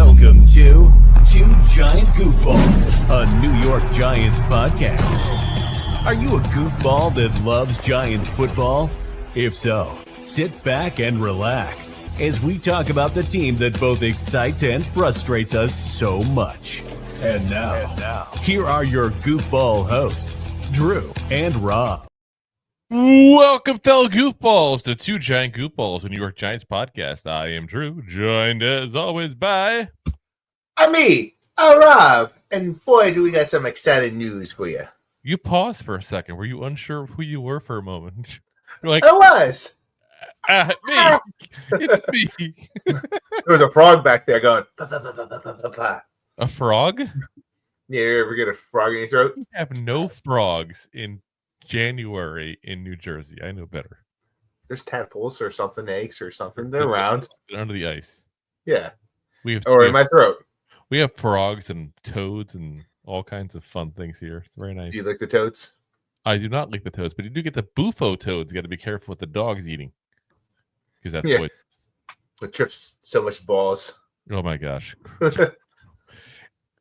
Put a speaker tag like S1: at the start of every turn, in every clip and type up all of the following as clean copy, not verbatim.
S1: Welcome to Two Giant Goofballs, a New York Giants podcast. Are you a goofball that loves Giants football? If so, sit back and relax as we talk about the team that both excites and frustrates us so much. And now, here are your goofball hosts, Drew and Rob.
S2: Welcome, fellow goofballs, to Two Giant Goofballs, a New York Giants podcast. I am Drew, joined as always by...
S3: I'm me, Rob, and boy, do we got some exciting news for you.
S2: You paused for a second. Were you unsure of who you were for a moment? You're like,
S3: I was.
S2: me. It's me.
S3: There was a frog back there going, pa, pa, pa, pa, pa, pa, pa.
S2: A frog?
S3: Yeah, you ever get a frog in your throat?
S2: We have no frogs in January in New Jersey. I know better.
S3: There's tadpoles or something, eggs or something. They're around.
S2: They're under the ice.
S3: Yeah.
S2: We have
S3: in my throat.
S2: We have frogs and toads and all kinds of fun things here. It's very nice.
S3: Do you like the toads?
S2: I do not like the toads, but you do get the bufo toads. You got to be careful what the dog's eating, because that's poisonous.
S3: It trips so much balls.
S2: Oh my gosh.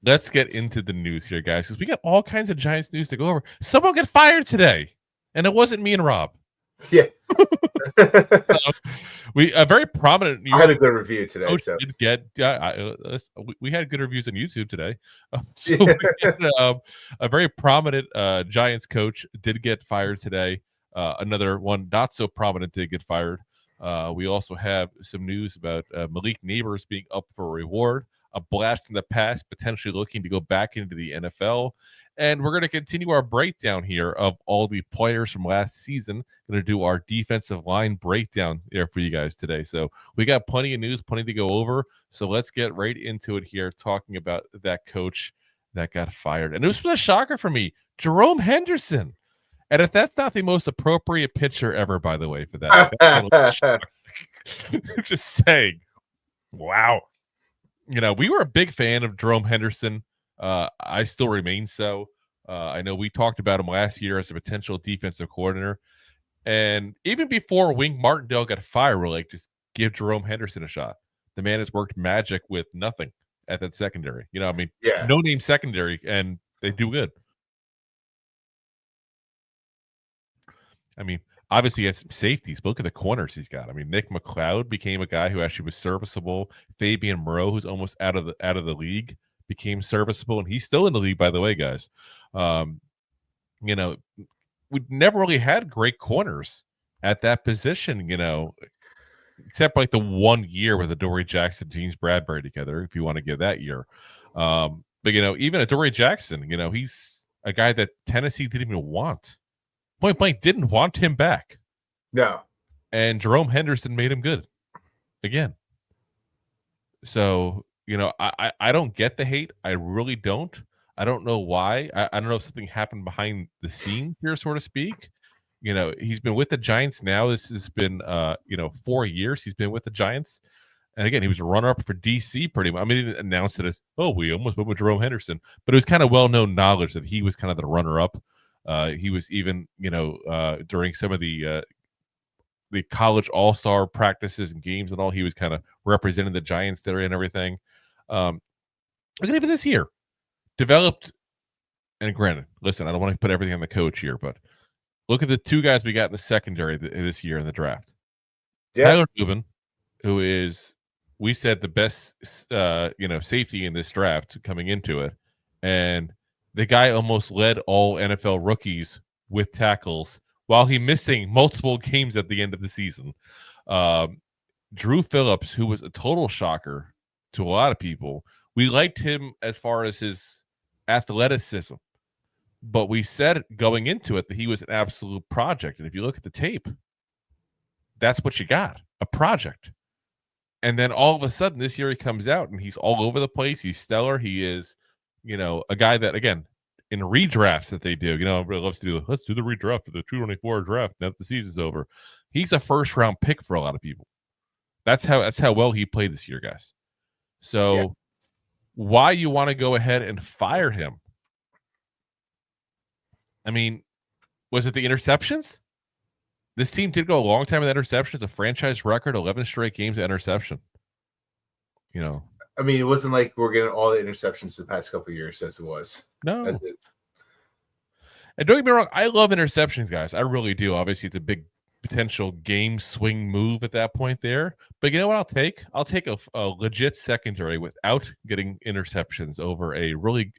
S2: Let's get into the news here, guys, because we got all kinds of Giants news to go over. Someone got fired today, and it wasn't me and Rob.
S3: Yeah.
S2: We a very prominent New York
S3: I had a good review today. So.
S2: Did get we had good reviews on YouTube today. We had, a very prominent Giants coach did get fired today. Another one not so prominent did get fired. We also have some news about Malik Nabers being up for a reward, a blast in the past, potentially looking to go back into the NFL. And we're going to continue our breakdown here of all the players from last season. Going to do our defensive line breakdown there for you guys today. So we got plenty of news, plenty to go over. So let's get right into it here, talking about that coach that got fired. And this was a shocker for me, Jerome Henderson. And if that's not the most appropriate picture ever, by the way, for that, just saying, wow. You know, we were a big fan of Jerome Henderson. I still remain so. I know we talked about him last year as a potential defensive coordinator. And even before Wink Martindale got fired, we're like, just give Jerome Henderson a shot. The man has worked magic with nothing at that secondary. You know, I mean, no-name secondary, and they do good. I mean, obviously he has some safeties, but look at the corners he's got. I mean, Nick McLeod became a guy who actually was serviceable. Fabian Moreau, who's almost out of the league, became serviceable, and he's still in the league, by the way, guys. You know, we never really had great corners at that position, you know, except like the 1 year with Adoree Jackson, James Bradbury together, if you want to give that year. But, you know, even Adoree Jackson, you know, he's a guy that Tennessee didn't even want. Point blank didn't want him back.
S3: No.
S2: And Jerome Henderson made him good again. So, you know, I don't get the hate. I really don't. I don't know why. I don't know if something happened behind the scenes here, so to speak. You know, he's been with the Giants now. This has been, 4 years he's been with the Giants. And again, he was a runner-up for DC pretty much. I mean, he didn't announce it as, we almost went with Jerome Henderson. But it was kind of well-known knowledge that he was kind of the runner-up. He was even, during some of the college all-star practices and games and all, he was kind of representing the Giants there and everything. Look at even this year. Developed, and granted, listen, I don't want to put everything on the coach here, but look at the two guys we got in the secondary this year in the draft. Yeah. Tyler Nubin, who is, we said, the best, safety in this draft coming into it. And the guy almost led all NFL rookies with tackles while he missing multiple games at the end of the season. Drew Phillips, who was a total shocker to a lot of people. We liked him as far as his athleticism, but we said going into it that he was an absolute project. And if you look at the tape, that's what you got, a project. And then all of a sudden this year he comes out and he's all over the place. He's stellar. He is, a guy that, again, in redrafts that they do, everybody loves to do, let's do the redraft of the 224 draft now that the season's over. He's a first round pick for a lot of people. That's how well he played this year, guys. So why you want to go ahead and fire him? I mean, was it the interceptions? This team did go a long time with interceptions, a franchise record, 11 straight games of interception.
S3: I mean, it wasn't like we're getting all the interceptions the past couple of years as it was.
S2: No.
S3: That's it.
S2: And don't get me wrong, I love interceptions, guys. I really do. Obviously, it's a big potential game swing move at that point there. But you know what I'll take? I'll take a legit secondary without getting interceptions over a really,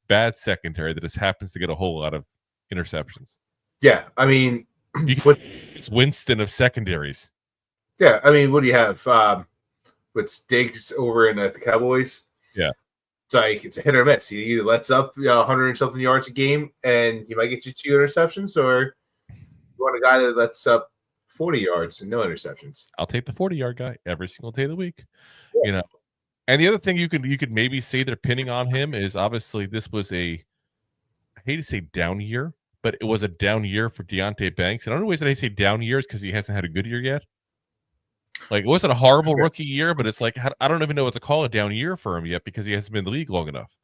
S2: bad secondary that just happens to get a whole lot of interceptions.
S3: Yeah, I mean,
S2: it's Winston of secondaries.
S3: Yeah, I mean, what do you have? With Diggs over in the Cowboys?
S2: Yeah.
S3: It's like it's a hit or miss. He either lets up 100 and something yards a game, and he might get you 2 interceptions, or you want a guy that lets up 40 yards and no interceptions.
S2: I'll take the 40-yard guy every single day of the week.
S3: Yeah.
S2: And the other thing you could maybe say they're pinning on him is obviously this was I hate to say down year, but it was a down year for Deonte Banks. And the only reason I say down year is because he hasn't had a good year yet. Like, it wasn't a horrible rookie year, but it's like, I don't even know what to call a down year for him yet because he hasn't been in the league long enough.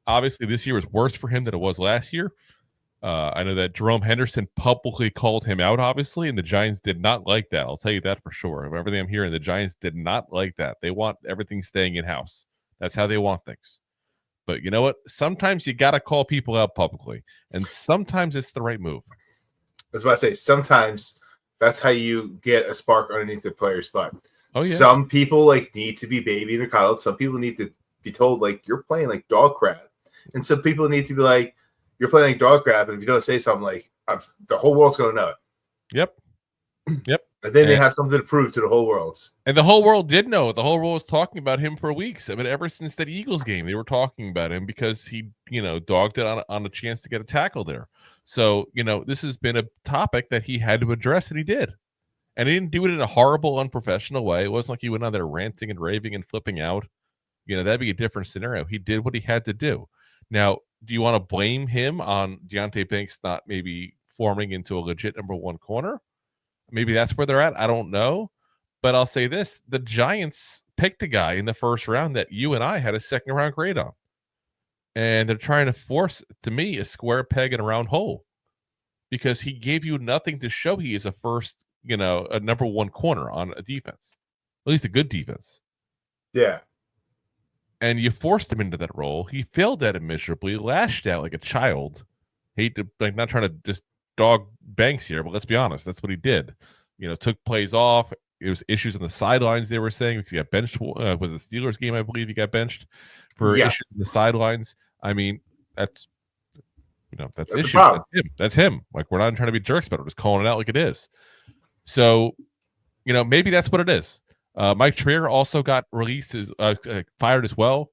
S2: Obviously, this year was worse for him than it was last year. I know that Jerome Henderson publicly called him out, obviously, and the Giants did not like that. I'll tell you that for sure. Of everything I'm hearing, the Giants did not like that. They want everything staying in-house. That's how they want things. But you know what? Sometimes you got to call people out publicly, and sometimes it's the right move.
S3: I was about to say, sometimes that's how you get a spark underneath the player's butt.
S2: Oh, yeah.
S3: Some people need to be babied or coddled. Some people need to be told you're playing like dog crap, and some people need to be like, you're playing like dog crap, and if you don't say something the whole world's going to know it.
S2: Yep.
S3: And then they have something to prove to the whole world.
S2: And the whole world did know it. The whole world was talking about him for weeks. I mean, ever since that Eagles game, they were talking about him because he, dogged it on a chance to get a tackle there. So, this has been a topic that he had to address, and he did. And he didn't do it in a horrible, unprofessional way. It wasn't like he went on there ranting and raving and flipping out. That'd be a different scenario. He did what he had to do. Now, do you want to blame him on Deonte Banks not maybe forming into a legit number one corner? Maybe that's where they're at. I don't know. But I'll say this. The Giants picked a guy in the first round that you and I had a second-round grade on. And they're trying to force, to me, a square peg in a round hole. Because he gave you nothing to show he is a first, a number one corner on a defense. At least a good defense.
S3: Yeah.
S2: And you forced him into that role. He failed at it miserably, lashed out like a child. Hate to, not trying to just dog Banks here, but let's be honest, that's what he did. Took plays off. It was issues on the sidelines, they were saying, because he got benched. Was the Steelers game, I believe he got benched for issues on the sidelines. I mean, that's issues. That's him. Like, we're not trying to be jerks, but we're just calling it out like it is. So, maybe that's what it is. Mike Treier also got released, fired as well.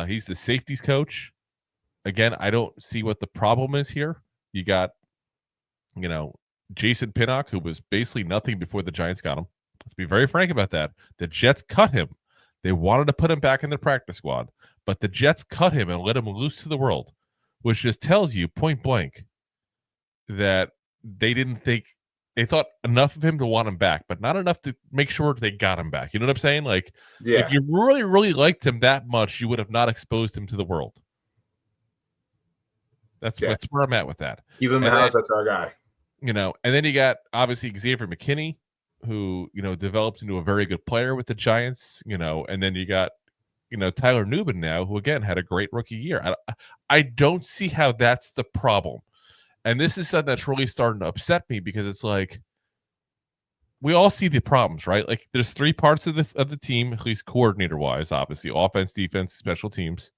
S2: He's the safeties coach. Again, I don't see what the problem is here. You got, Jason Pinnock, who was basically nothing before the Giants got him. Let's be very frank about that. The Jets cut him. They wanted to put him back in the practice squad, but the Jets cut him and let him loose to the world, which just tells you point blank that they didn't think. They thought enough of him to want him back, but not enough to make sure they got him back. You know what I'm saying? If you really, really liked him that much, you would have not exposed him to the world. That's where I'm at with that.
S3: Keep him in the house. That's our guy.
S2: And then you got, obviously, Xavier McKinney, who, developed into a very good player with the Giants, and then you got, Tyler Nubin now, who, again, had a great rookie year. I don't see how that's the problem. And this is something that's really starting to upset me because it's like, we all see the problems, right? Like, there's 3 parts of the team, at least coordinator-wise, obviously. Offense, defense, special teams.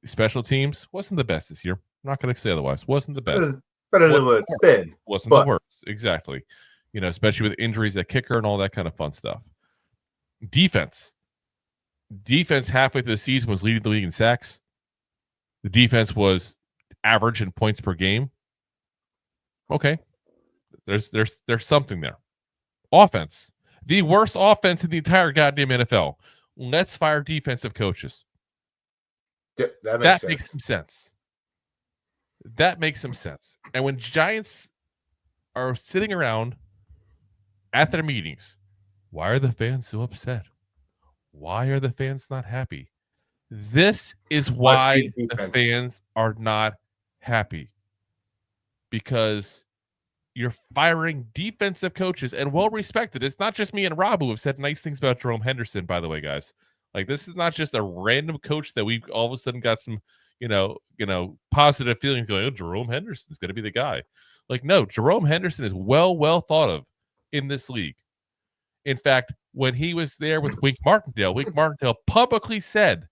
S2: Special teams wasn't the best this year. I'm not going to say otherwise. Wasn't the best.
S3: Better than what it's been.
S2: Wasn't the worst. Exactly. Especially with injuries at kicker and all that kind of fun stuff. Defense halfway through the season was leading the league in sacks. The defense was average in points per game. Okay. There's something there. Offense. The worst offense in the entire goddamn NFL. Let's fire defensive coaches.
S3: Yeah, that
S2: makes some sense. That makes some sense. And when Giants are sitting around at their meetings, why are the fans so upset? Why are the fans not happy? This is why the fans are not happy. Because you're firing defensive coaches and well respected. It's not just me and Rob who have said nice things about Jerome Henderson, by the way, guys. Like, this is not just a random coach that we've all of a sudden got some, positive feelings going, oh, Jerome Henderson's going to be the guy. Like, no, Jerome Henderson is well thought of in this league. In fact, when he was there with Wink Martindale publicly said,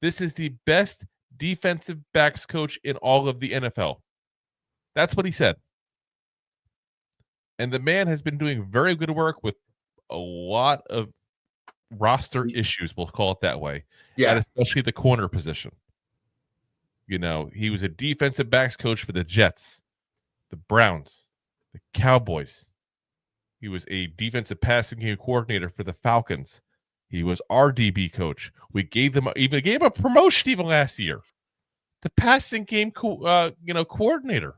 S2: this is the best defensive backs coach in all of the NFL. That's what he said. And the man has been doing very good work with a lot of roster issues, we'll call it that way.
S3: Yeah.
S2: And especially the corner position. He was a defensive backs coach for the Jets, the Browns, the Cowboys. He was a defensive passing game coordinator for the Falcons. He was our DB coach. We gave him a promotion even last year to passing game coordinator.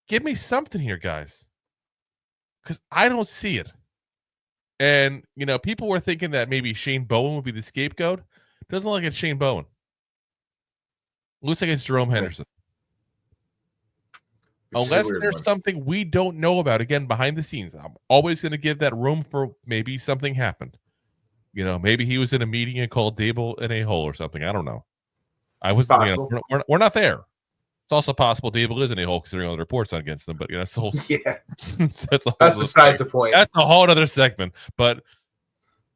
S2: Give me something here, guys, because I don't see it. And, people were thinking that maybe Shane Bowen would be the scapegoat. Doesn't look like it's Shane Bowen. Looks like it's Jerome Henderson. Unless there's something we don't know about, again, behind the scenes. I'm always going to give that room for maybe something happened. Maybe he was in a meeting and called Dable an a-hole or something. I don't know. We're not there. It's also possible Dable is an a-hole considering all the reports against them. But that's the whole.
S3: Yeah,
S2: that's
S3: besides the point.
S2: That's a whole other segment. But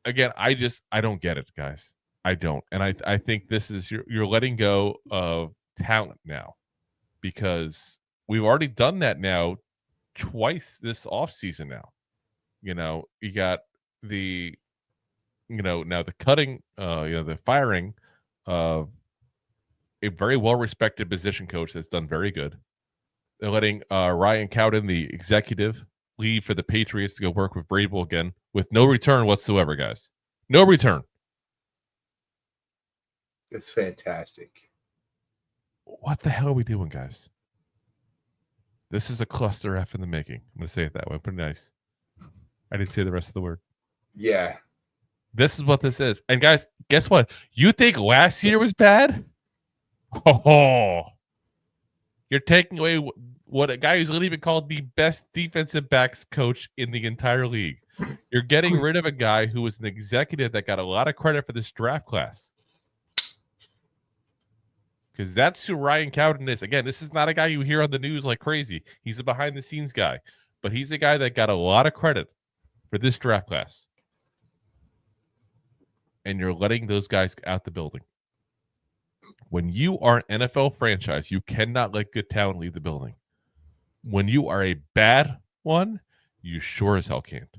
S2: again, I don't get it, guys. I don't, and I think this is you're letting go of talent now, because we've already done that now twice this offseason now. You got the now the cutting, the firing of a very well-respected position coach that's done very good. They're letting Ryan Cowden, the executive, leave for the Patriots to go work with Vrabel again with no return whatsoever, guys. No return.
S3: It's fantastic.
S2: What the hell are we doing, guys? This is a cluster F in the making. I'm going to say it that way. Pretty nice. I didn't say the rest of the word.
S3: Yeah.
S2: This is what this is. And guys, guess what? You think last year was bad? Oh, you're taking away what a guy who's literally been called the best defensive backs coach in the entire league. You're getting rid of a guy who was an executive that got a lot of credit for this draft class. Because that's who Ryan Cowden is. Again, this is not a guy you hear on the news like crazy. He's a behind-the-scenes guy. But he's a guy that got a lot of credit for this draft class. And you're letting those guys out the building. When you are an NFL franchise, you cannot let good talent leave the building. When you are a bad one, you sure as hell can't.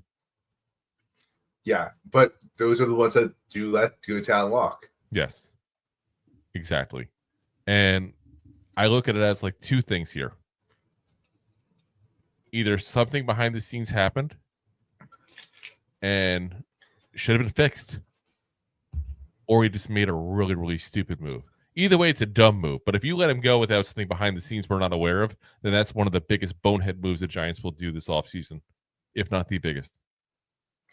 S3: Yeah, but those are the ones that do let good talent walk.
S2: Yes, exactly. And I look at it as like two things here. Either something behind the scenes happened and should have been fixed, or he just made a really, really stupid move. Either way, it's a dumb move. But if you let him go without something behind the scenes we're not aware of, then that's one of the biggest bonehead moves the Giants will do this offseason, if not the biggest.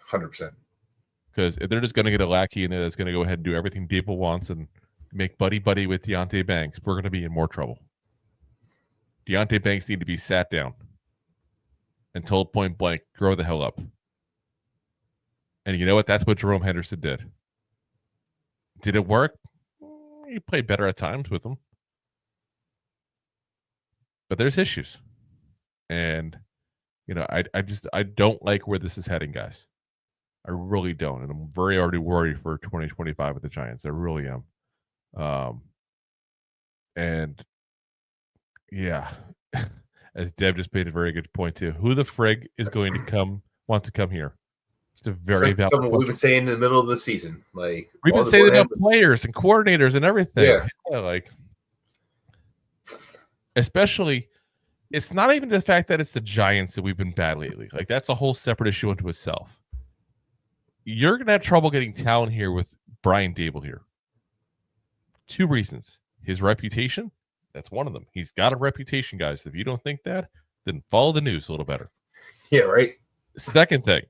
S3: 100%.
S2: Because if they're just going to get a lackey in there that's going to go ahead and do everything Dable wants and make buddy-buddy with Deonte Banks, we're going to be in more trouble. Deonte Banks need to be sat down and told point blank, grow the hell up. And you know what? That's what Jerome Henderson did. Did it work? He played better at times with them. But there's issues. And, I don't like where this is heading, guys. I really don't. And I'm very already worried for 2025 with the Giants. I really am. And yeah, as Deb just made a very good point too. Who the frig is going to want to come here? It's a very valid question.
S3: We've been saying in the middle of the season. Like
S2: we've been saying about players and coordinators and everything.
S3: Yeah,
S2: like especially it's not even the fact that it's the Giants that we've been bad lately. Like that's a whole separate issue unto itself. You're gonna have trouble getting talent here with Brian Dable here. Two reasons. His reputation, that's one of them. He's got a reputation, guys. If you don't think that, then follow the news a little better.
S3: Yeah, right.
S2: Second thing,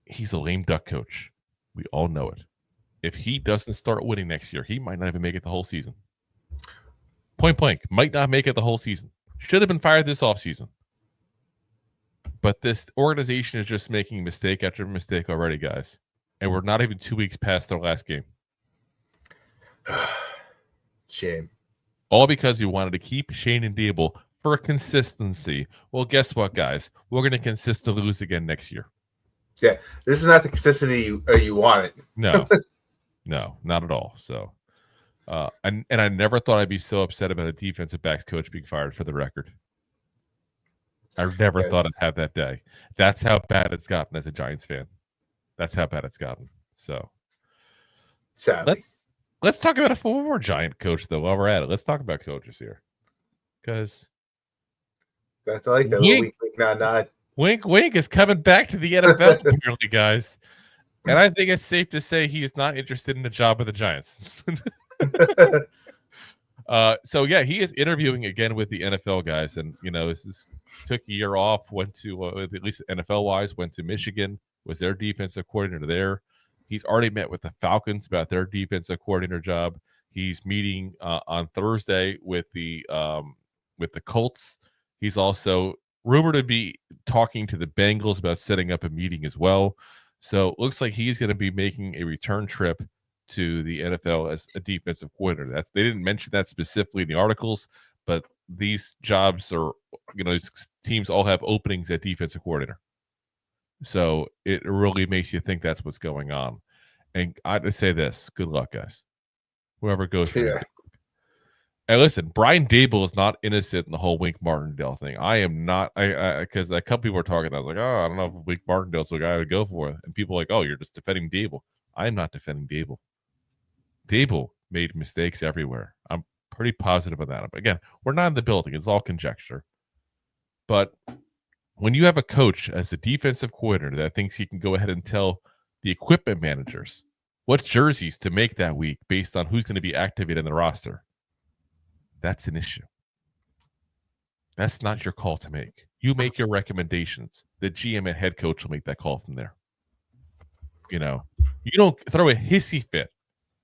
S2: he's a lame duck coach. We all know it. If he doesn't start winning next year, he might not even make it the whole season. Point blank, might not make it the whole season. Should have been fired this offseason. But this organization is just making mistake after mistake already, guys. And we're not even 2 weeks past their last game.
S3: Shame.
S2: All because you wanted to keep Shane and Dable for consistency. Well, guess what, guys? We're going to consistently lose again next year.
S3: Yeah, this is not the consistency you wanted.
S2: No, no, not at all. So, and I never thought I'd be so upset about a defensive backs coach being fired, for the record. I never thought I'd have that day. That's how bad it's gotten as a Giants fan. That's how bad it's gotten. So,
S3: sadly.
S2: Let's talk about a former Giant coach, though, while we're at it. Let's talk about coaches here. Because
S3: that's like that wink, nod.
S2: Wink, wink is coming back to the NFL, apparently, guys. And I think it's safe to say he is not interested in a job with the Giants. So, yeah, he is interviewing again with the NFL guys. And, this took a year off, went to, at least NFL-wise, went to Michigan, was their defensive coordinator there. He's already met with the Falcons about their defensive coordinator job. He's meeting on Thursday with the Colts. He's also rumored to be talking to the Bengals about setting up a meeting as well. So it looks like he's going to be making a return trip to the NFL as a defensive coordinator. They didn't mention that specifically in the articles, but these jobs are, these teams all have openings at defensive coordinator. So it really makes you think that's what's going on. And I just say this: good luck, guys. Whoever goes for it. Hey, listen, Brian Dable is not innocent in the whole Wink Martindale thing. I am not. Because a couple people were talking. I was like, I don't know if Wink Martindale's the guy to go for. And people are like, oh, you're just defending Dable. I'm not defending Dable. Dable made mistakes everywhere. I'm pretty positive of that. But again, we're not in the building. It's all conjecture. But when you have a coach as a defensive coordinator that thinks he can go ahead and tell the equipment managers what jerseys to make that week based on who's going to be activated in the roster, that's an issue. That's not your call to make. You make your recommendations. The GM and head coach will make that call from there. You don't throw a hissy fit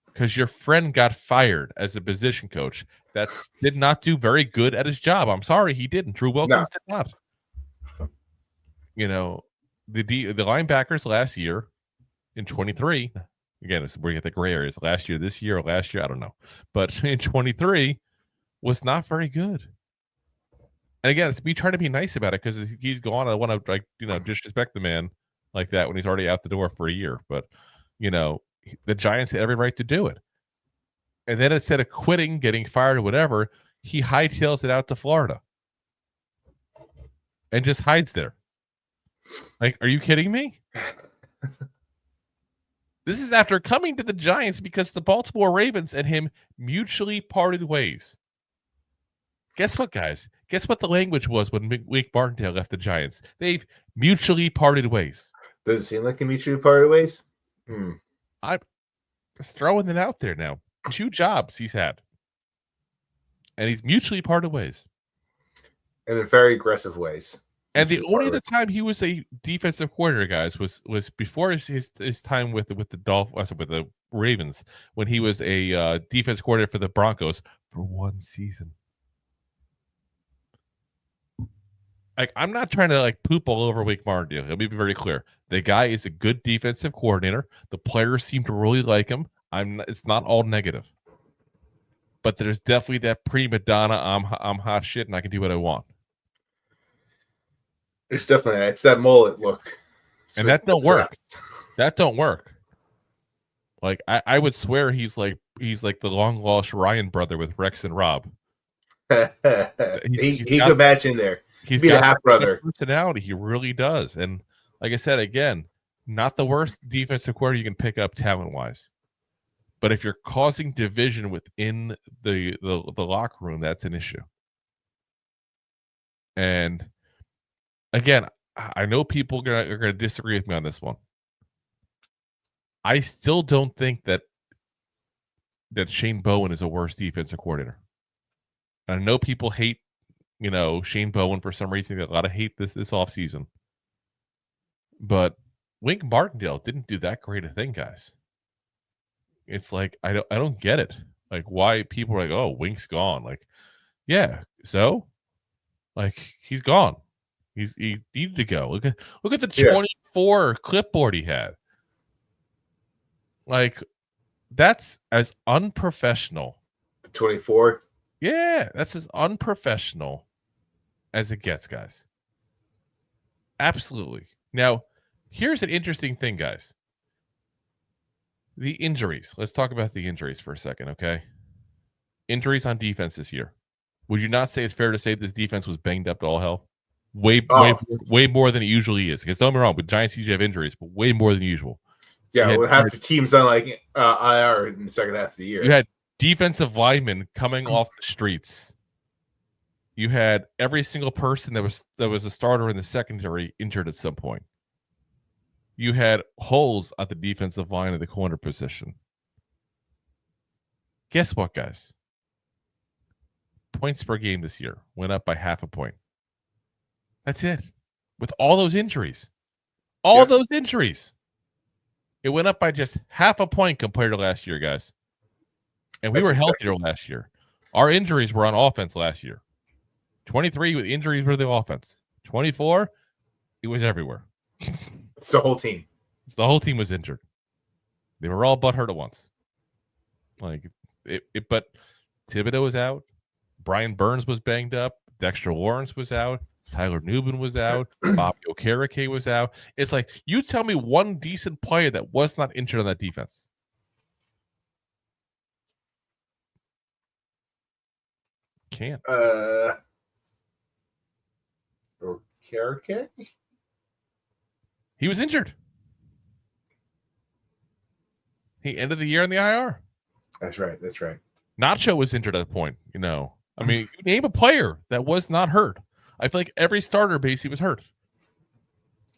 S2: because your friend got fired as a position coach that did not do very good at his job. I'm sorry, he didn't. Drew Wilkins did not. The linebackers last year in 23, again, it's where you get the gray areas. Last year, this year, or last year, I don't know. But in 23 was not very good. And again, it's me trying to be nice about it because he's gone. I want to disrespect the man like that when he's already out the door for a year. But, the Giants had every right to do it. And then instead of quitting, getting fired or whatever, he hightails it out to Florida and just hides there. Like, are you kidding me? This is after coming to the Giants because the Baltimore Ravens and him mutually parted ways. Guess what, guys? Guess what the language was when Wink Martindale left the Giants? They've mutually parted ways.
S3: Does it seem like a mutually parted ways?
S2: I'm just throwing it out there now. 2 jobs he's had. And he's mutually parted ways.
S3: And in very aggressive ways.
S2: And the only other time he was a defensive coordinator, guys, was before his time with the Ravens, when he was a defense coordinator for the Broncos for 1 season. Like, I'm not trying to poop all over Wink Martindale. Let me be very clear. The guy is a good defensive coordinator. The players seem to really like him. It's not all negative, but there's definitely that prima donna. I'm hot shit and I can do what I want.
S3: It's that mullet look.
S2: And that don't work. That don't work. Like, I would swear he's like the long lost Ryan brother with Rex and Rob.
S3: he could match in there.
S2: He's
S3: be
S2: got
S3: a half brother
S2: personality. He really does. And like I said, again, not the worst defensive coordinator you can pick up talent wise. But if you're causing division within the locker room, that's an issue. And again, I know people are going to disagree with me on this one. I still don't think that Shane Bowen is a worse defensive coordinator. And I know people hate, Shane Bowen for some reason. They got a lot of hate this offseason. But Wink Martindale didn't do that great a thing, guys. It's like I don't get it. Like, why people are like, oh, Wink's gone. Like, Yeah. So, like, he's gone. He needed to go. Look at the 24 clipboard he had. Like, that's as unprofessional.
S3: The 24.
S2: Yeah, that's as unprofessional as it gets, guys. Absolutely. Now, here's an interesting thing, guys. The injuries. Let's talk about the injuries for a second, okay? Injuries on defense this year. Would you not say it's fair to say this defense was banged up to all hell? Way more than it usually is. Because don't get me wrong, with Giants usually have injuries, but way more than usual.
S3: Yeah, we'll have the teams on like IR in the second half of the year.
S2: You had defensive linemen coming off the streets. You had every single person that was a starter in the secondary injured at some point. You had holes at the defensive line of the corner position. Guess what, guys? Points per game this year went up by 0.5 point. That's it. With all those injuries. Those injuries. It went up by just 0.5 point compared to last year, guys. And we were healthier last year. Our injuries were on offense last year. 23 with injuries were the offense. 24, it was everywhere.
S3: It's the whole team.
S2: The whole team was injured. They were all butthurt at once. Like but Thibodeau was out. Brian Burns was banged up. Dexter Lawrence was out. Tyler Nubin was out. Bobby Okereke was out. It's like, you tell me one decent player that was not injured on that defense. Can't.
S3: Okereke?
S2: He was injured. He ended the year in the IR.
S3: That's right.
S2: Nacho was injured at that point, you know. I mean, name a player that was not hurt. I feel like every starter base he was hurt.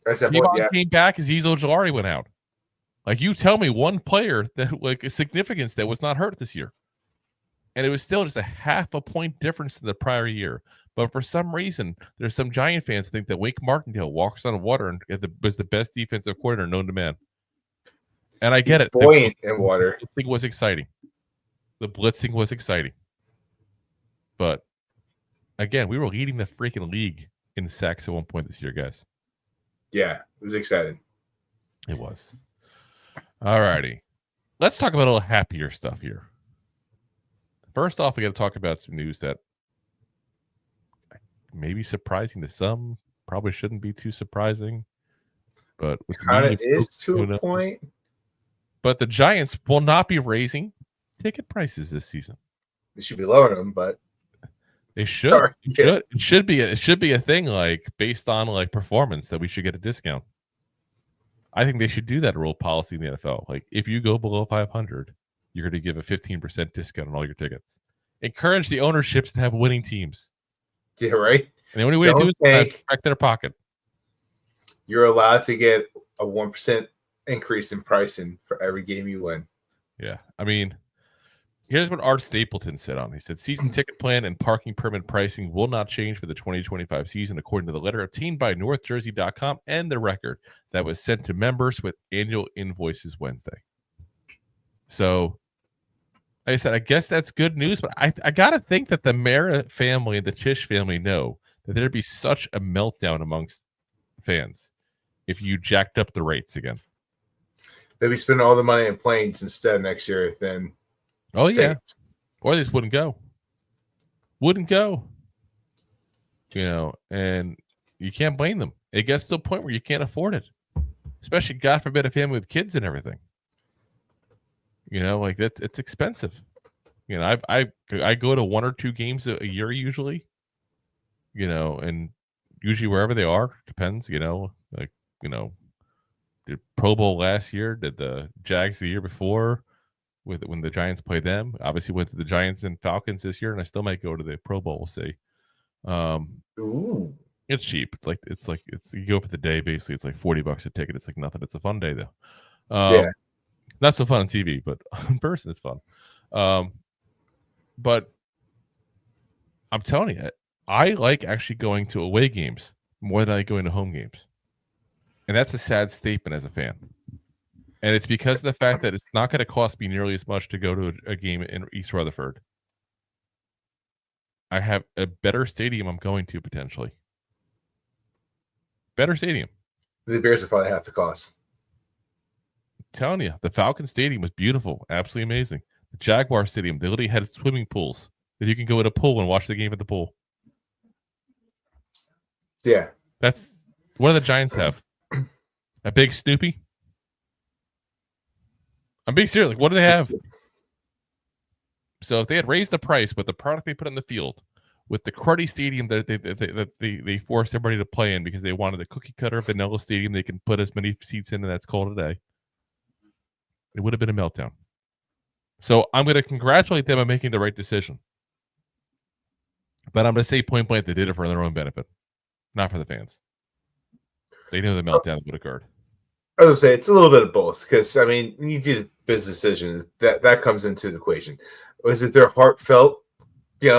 S2: Devon came back. Azeez Ojulari went out. Like, you tell me one player that, like, a significance that was not hurt this year. And it was still just a 0.5 point difference in the prior year. But for some reason, there's some Giant fans who think that Wake Martindale walks on water and was the best defensive coordinator known to man. And I get it.
S3: Buoyant in water.
S2: The blitzing was exciting. The blitzing was exciting. But, again, we were leading the freaking league in sacks at one point this year, guys.
S3: Yeah, it was exciting.
S2: It was. All righty. Let's talk about a little happier stuff here. First off, we got to talk about some news that may be surprising to some. Probably shouldn't be too surprising. But
S3: kind of is to a point.
S2: But the Giants will not be raising ticket prices this season.
S3: They should be lowering them, but
S2: they should. It should be a thing, like, based on like performance, that we should get a discount. I think they should do that rule policy in the NFL. Like, if you go below 500, you're going to give a 15% discount on all your tickets. Encourage the ownerships to have winning teams.
S3: Yeah, right.
S2: And the only way to do it is to crack their pocket.
S3: You're allowed to get a 1% increase in pricing for every game you win.
S2: Yeah. I mean, here's what Art Stapleton said on. He said, season ticket plan and parking permit pricing will not change for the 2025 season, according to the letter obtained by NorthJersey.com and the record that was sent to members with annual invoices Wednesday. So, like I said, I guess that's good news, but I got to think that the Mara family and the Tisch family know that there'd be such a meltdown amongst fans if you jacked up the rates again.
S3: They'll be spending all the money in planes instead next year then.
S2: Oh, yeah. Or they just wouldn't go. You know, and you can't blame them. It gets to a point where you can't afford it. Especially, God forbid, a family with kids and everything. You know, like, it's expensive. You know, I go to 1 or 2 games a year usually. You know, and usually wherever they are, depends, you know. Like, you know, did Pro Bowl last year, did the Jags the year before, when the Giants played them. Obviously went to the Giants and Falcons this year, and I still might go to the Pro Bowl. We'll see.
S3: Ooh.
S2: It's cheap. It's you go for the day. Basically, it's like $40 a ticket. It's like nothing. It's a fun day though.
S3: Yeah.
S2: Not so fun on TV, but in person it's fun. But I'm telling you, I like actually going to away games more than I like going to home games, and that's a sad statement as a fan. And it's because of the fact that it's not going to cost me nearly as much to go to a game in East Rutherford I have a better stadium I'm going to potentially. Better stadium.
S3: The Bears will probably have the cost.
S2: I'm telling you, the Falcon Stadium was beautiful, absolutely amazing. The Jaguar Stadium, they literally had swimming pools that you can go in a pool and watch the game at the pool.
S3: Yeah.
S2: That's what do the Giants have? A big Snoopy? I'm being serious. Like, what do they have? So if they had raised the price with the product they put on the field, with the cruddy stadium that they forced everybody to play in because they wanted a cookie cutter vanilla stadium they can put as many seats in, and that's called a day, it would have been a meltdown. So I'm going to congratulate them on making the right decision. But I'm going to say point blank they did it for their own benefit, not for the fans. They knew the meltdown would occur.
S3: I would say it's a little bit of both because, I mean, when you do a business decision, that comes into the equation. Was it their heartfelt,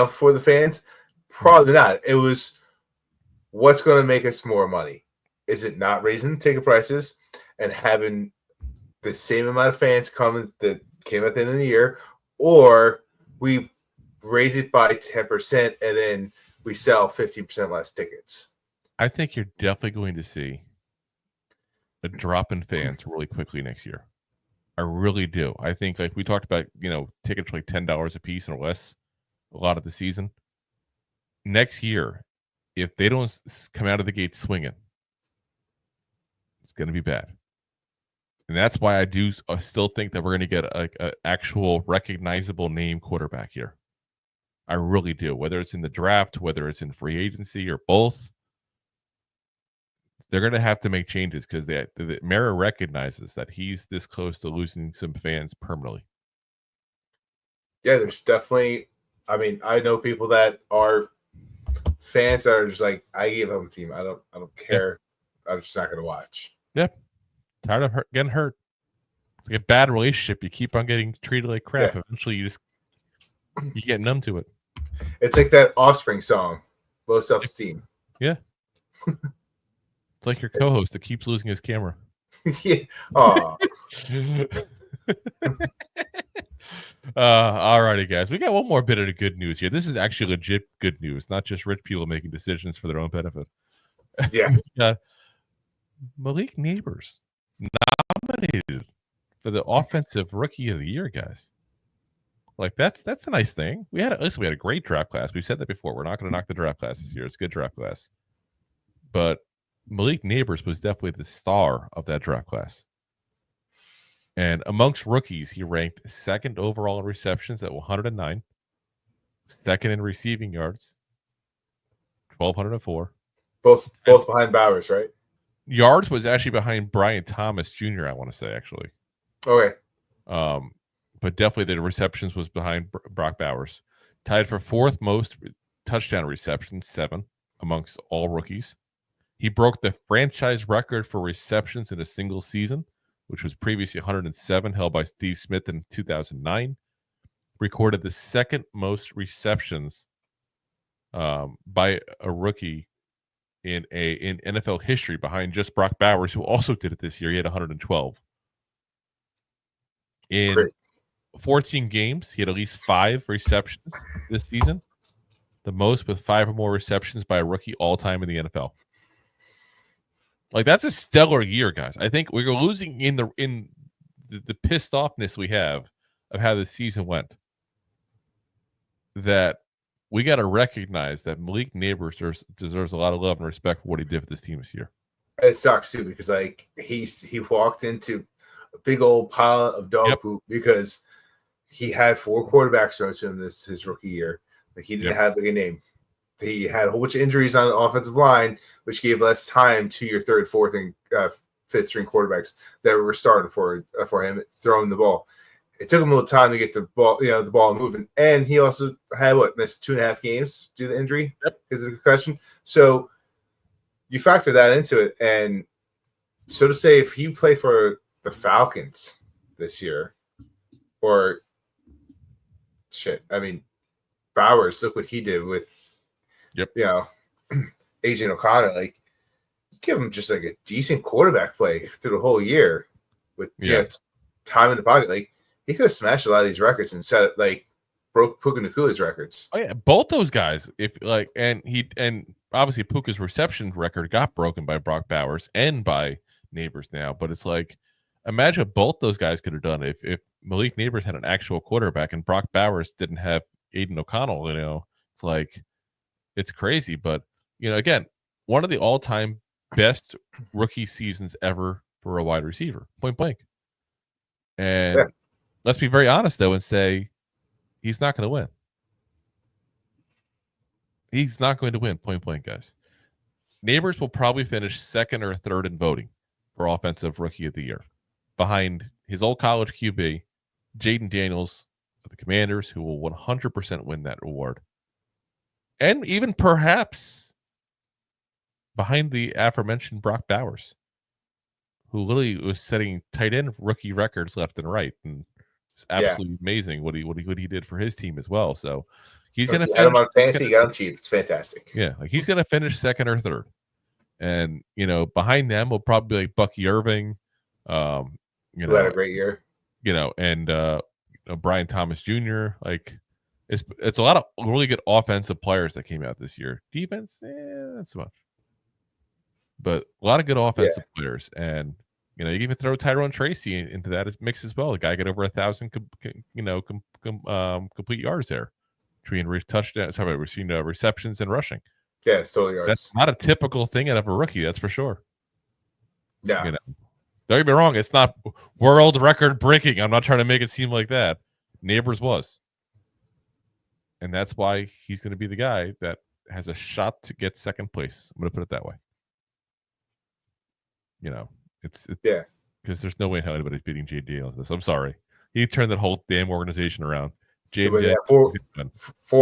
S3: for the fans? Probably not. It was what's going to make us more money. Is it not raising ticket prices and having the same amount of fans coming that came at the end of the year, or we raise it by 10% and then we sell 15% less tickets?
S2: I think you're definitely going to see a drop in fans really quickly next year. I really do. I think, like we talked about, tickets like $10 a piece or less a lot of the season. Next year, if they don't come out of the gate swinging, it's going to be bad. And that's why I do still think that we're going to get a actual recognizable name quarterback here. I really do. Whether it's in the draft, whether it's in free agency, or both, they're going to have to make changes because the Mara recognizes that he's this close to losing some fans permanently.
S3: Yeah, there's definitely. I mean, I know people that are fans that are just like, I give them a team. I don't care. Yep. I'm just not going to watch.
S2: Yep. Tired of getting hurt. It's like a bad relationship. You keep on getting treated like crap. Yeah. Eventually, you get numb to it.
S3: It's like that Offspring song, Low Self-Esteem.
S2: Yeah. It's like your co-host that keeps losing his camera.
S3: Yeah. Oh.
S2: All righty, guys. We got one more bit of the good news here. This is actually legit good news, not just rich people making decisions for their own benefit.
S3: Yeah.
S2: Malik Nabers nominated for the Offensive Rookie of the Year, guys. Like that's a nice thing. We had a great draft class. We've said that before. We're not going to knock the draft class this year. It's a good draft class. But Malik Nabers was definitely the star of that draft class. And amongst rookies, he ranked second overall in receptions at 109, second in receiving yards, 1,204.
S3: Both behind Bowers, right?
S2: Yards was actually behind Brian Thomas Jr., I want to say, actually.
S3: Okay.
S2: But definitely the receptions was behind Brock Bowers. Tied for fourth most touchdown receptions, 7 amongst all rookies. He broke the franchise record for receptions in a single season, which was previously 107, held by Steve Smith in 2009. Recorded the second most receptions by a rookie in NFL history, behind just Brock Bowers, who also did it this year. He had 112. In Great. 14 games, he had at least 5 receptions this season, the most with 5 or more receptions by a rookie all time in the NFL. Like, that's a stellar year, guys. I think we're losing in the pissed offness we have of how the season went. That we got to recognize that Malik Nabers deserves a lot of love and respect for what he did for this team this year.
S3: It sucks too because like he walked into a big old pile of dog poop because he had 4 quarterbacks thrown to him his rookie year. Like he didn't have like a name. He had a whole bunch of injuries on the offensive line, which gave less time to your 3rd, 4th, and 5th string quarterbacks that were starting for him throwing the ball. It took him a little time to get the ball moving, and he also had missed 2.5 games due to injury because of the concussion. So you factor that into it, and so to say, if he played for the Falcons this year, or Bowers, look what he did with. AJ O'Connor, like, give him just like a decent quarterback play through the whole year with time in the pocket. Like, he could have smashed a lot of these records and set it like broke Puka Nakua's records.
S2: Oh yeah, both those guys. And obviously Puka's reception record got broken by Brock Bowers and by Nabers now. But it's like, imagine what both those guys could have done if Malik Nabers had an actual quarterback and Brock Bowers didn't have Aiden O'Connell. It's like, it's crazy. But again, one of the all-time best rookie seasons ever for a wide receiver, point blank. And let's be very honest though and say he's not going to win. He's not going to win, point blank, guys. Nabers will probably finish second or third in voting for Offensive Rookie of the Year, behind his old college QB, Jaden Daniels of the Commanders, who will 100% win that award. And even perhaps behind the aforementioned Brock Bowers, who literally was setting tight end rookie records left and right. And it's absolutely amazing what he did for his team as well. So he's going to finish
S3: on fantasy, got him cheap. It's fantastic.
S2: Yeah, like he's going to finish second or third. And, behind them will probably be like Bucky Irving,
S3: who had a great year.
S2: And Brian Thomas Jr. Like it's a lot of really good offensive players that came out this year. Defense, not so much. But a lot of good offensive players. And, you can even throw Tyrone Tracy into that mix as well. The guy got over 1,000 complete yards there between touchdowns, receptions and rushing.
S3: Yeah, it's totally yards.
S2: That's not a typical thing out of a rookie, that's for sure.
S3: Yeah.
S2: Don't get me wrong, it's not world record breaking. I'm not trying to make it seem like that. Nabers was. And that's why he's going to be the guy that has a shot to get second place. I'm going to put it that way. It's because there's no way how anybody's beating J. Daniels. I'm sorry. He turned that whole damn organization around.
S3: Four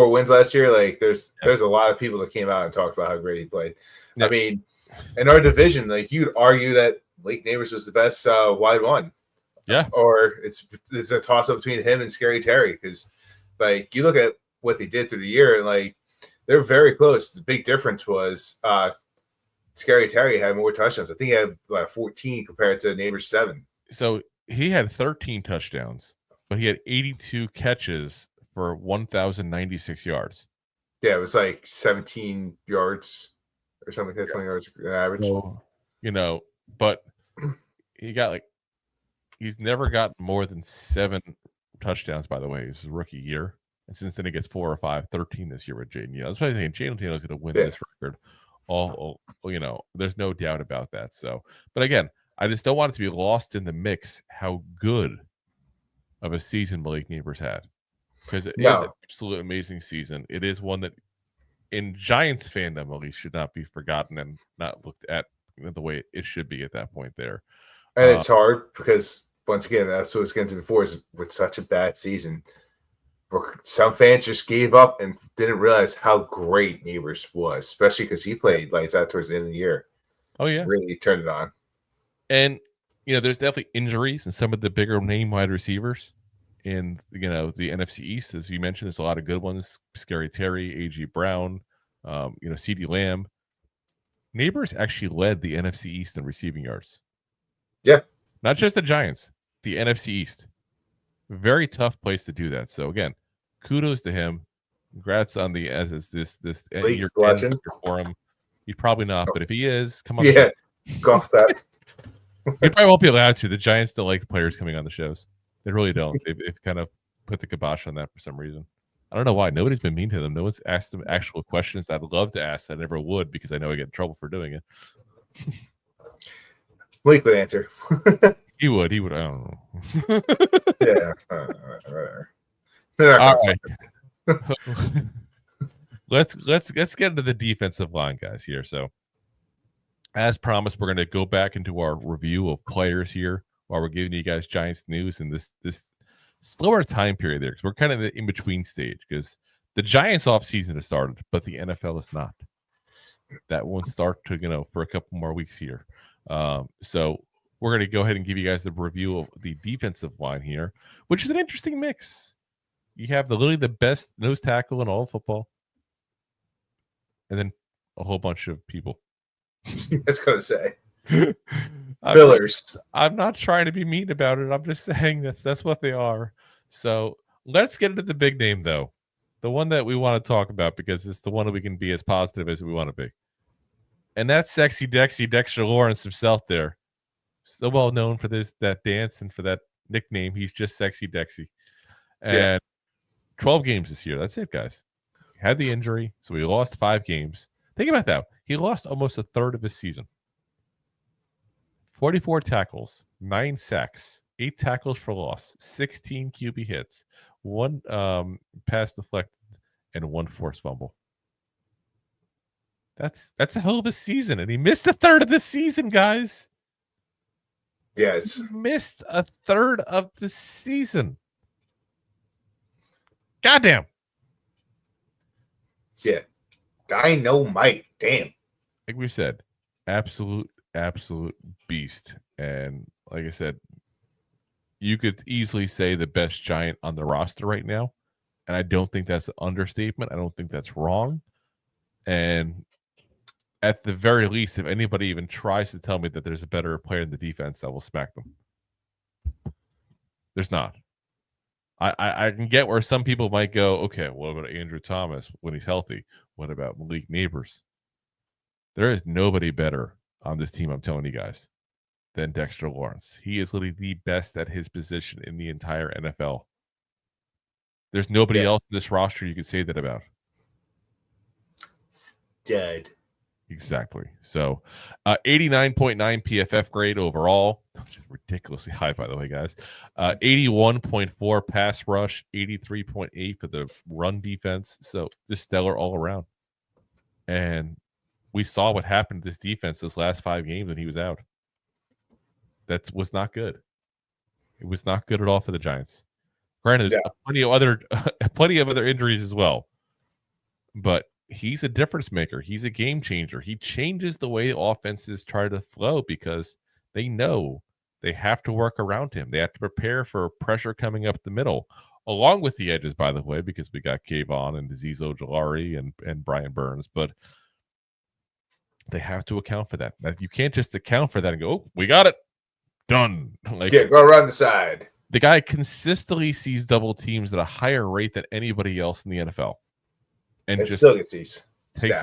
S3: wins last year. Like there's a lot of people that came out and talked about how great he played. Yeah. I mean, in our division, like you'd argue that Malik Nabers was the best wide one.
S2: Yeah.
S3: Or it's a toss up between him and Scary Terry, because like you look at what they did through the year and like they're very close. The big difference was Scary Terry had more touchdowns. I think he had 14 compared to Nabers 7.
S2: So he had 13 touchdowns, but he had 82 catches for 1,096 yards.
S3: Yeah, it was like 17 yards or something like that, 20 yards average.
S2: So, but he's never gotten more than 7 touchdowns, by the way. This is rookie year. And since then he gets 4 or 5, 13 this year with Jaden. That's why I think Jaden Daniels is going to win this record. There's no doubt about that. So, but again, I just don't want it to be lost in the mix how good of a season Malik Nabers had, because it is an absolute amazing season. It is one that in Giants fandom at least should not be forgotten and not looked at the way it should be at that point there.
S3: And it's hard because once again, that's what I was getting to before, is with such a bad season, some fans just gave up and didn't realize how great Nabers was, especially because he played lights out towards the end of the year.
S2: Oh yeah,
S3: really turned it on.
S2: And there's definitely injuries in some of the bigger name wide receivers in the NFC East, as you mentioned. There's a lot of good ones: Scary Terry, A.G. Brown, C.D. Lamb. Nabers actually led the NFC East in receiving yards.
S3: Yeah,
S2: not just the Giants, the NFC East. Very tough place to do that. So again, kudos to him. Congrats on the this year for him. He's probably not, but if he is, come on.
S3: Yeah, golf that.
S2: He probably won't be allowed to. The Giants don't like the players coming on the shows. They really don't. They've kind of put the kibosh on that for some reason. I don't know why. Nobody's been mean to them. No one's asked them actual questions that I'd love to ask that I never would, because I know I get in trouble for doing it.
S3: Malik would answer.
S2: He would. I don't know.
S3: Yeah. Whatever.
S2: All right. Let's get into the defensive line, guys, here. So, as promised, we're going to go back into our review of players here while we're giving you guys Giants news in this slower time period there, because we're kind of in the in-between stage, because the Giants offseason has started, but the NFL is not. That won't start to, for a couple more weeks here. So we're going to go ahead and give you guys the review of the defensive line here, which is an interesting mix. You have literally the best nose tackle in all of football, and then a whole bunch of people.
S3: I was going to say. Fillers.
S2: I'm not trying to be mean about it. I'm just saying that's what they are. So Let's get into the big name, though. The one that we want to talk about because it's the one that we can be as positive as we want to be. And that's Sexy Dexy, Dexter Lawrence himself there. So well known for that dance and for that nickname. He's just Sexy Dexy. And 12 games this year. That's it, guys. He had the injury, so he lost 5 games. Think about that. He lost almost a third of his season. 44 tackles, 9 sacks, 8 tackles for loss, 16 QB hits, 1 pass deflected, and 1 forced fumble. That's a hell of a season, and he missed a third of the season, guys.
S3: Yes.
S2: He missed a third of the season. Goddamn.
S3: Yeah. Dynamite. Damn.
S2: Like we said, absolute beast. And like I said, you could easily say the best Giant on the roster right now. And I don't think that's an understatement. I don't think that's wrong. And at the very least, if anybody even tries to tell me that there's a better player in the defense, I will smack them. There's not. I can get where some people might go, okay, what about Andrew Thomas when he's healthy? What about Malik Nabers? There is nobody better on this team, I'm telling you guys, than Dexter Lawrence. He is literally the best at his position in the entire NFL. There's nobody else in this roster you could say that about.
S3: Dead.
S2: Exactly. So 89.9 PFF grade overall, which is ridiculously high, by the way, guys. 81.4 pass rush, 83.8 for the run defense. So just stellar all around. And we saw what happened to this defense those last 5 games when he was out. That was not good. It was not good at all for the Giants. Granted, there's plenty of other injuries as well. But he's a difference maker. He's a game changer. He changes the way offenses try to flow because they know they have to work around him. They have to prepare for pressure coming up the middle, along with the edges, by the way, because we got Kayvon and Azeez Ojulari and Brian Burns. But they have to account for that. You can't just account for that and go, oh, we got it. Done.
S3: Go around the side.
S2: The guy consistently sees double teams at a higher rate than anybody else in the NFL. And just takes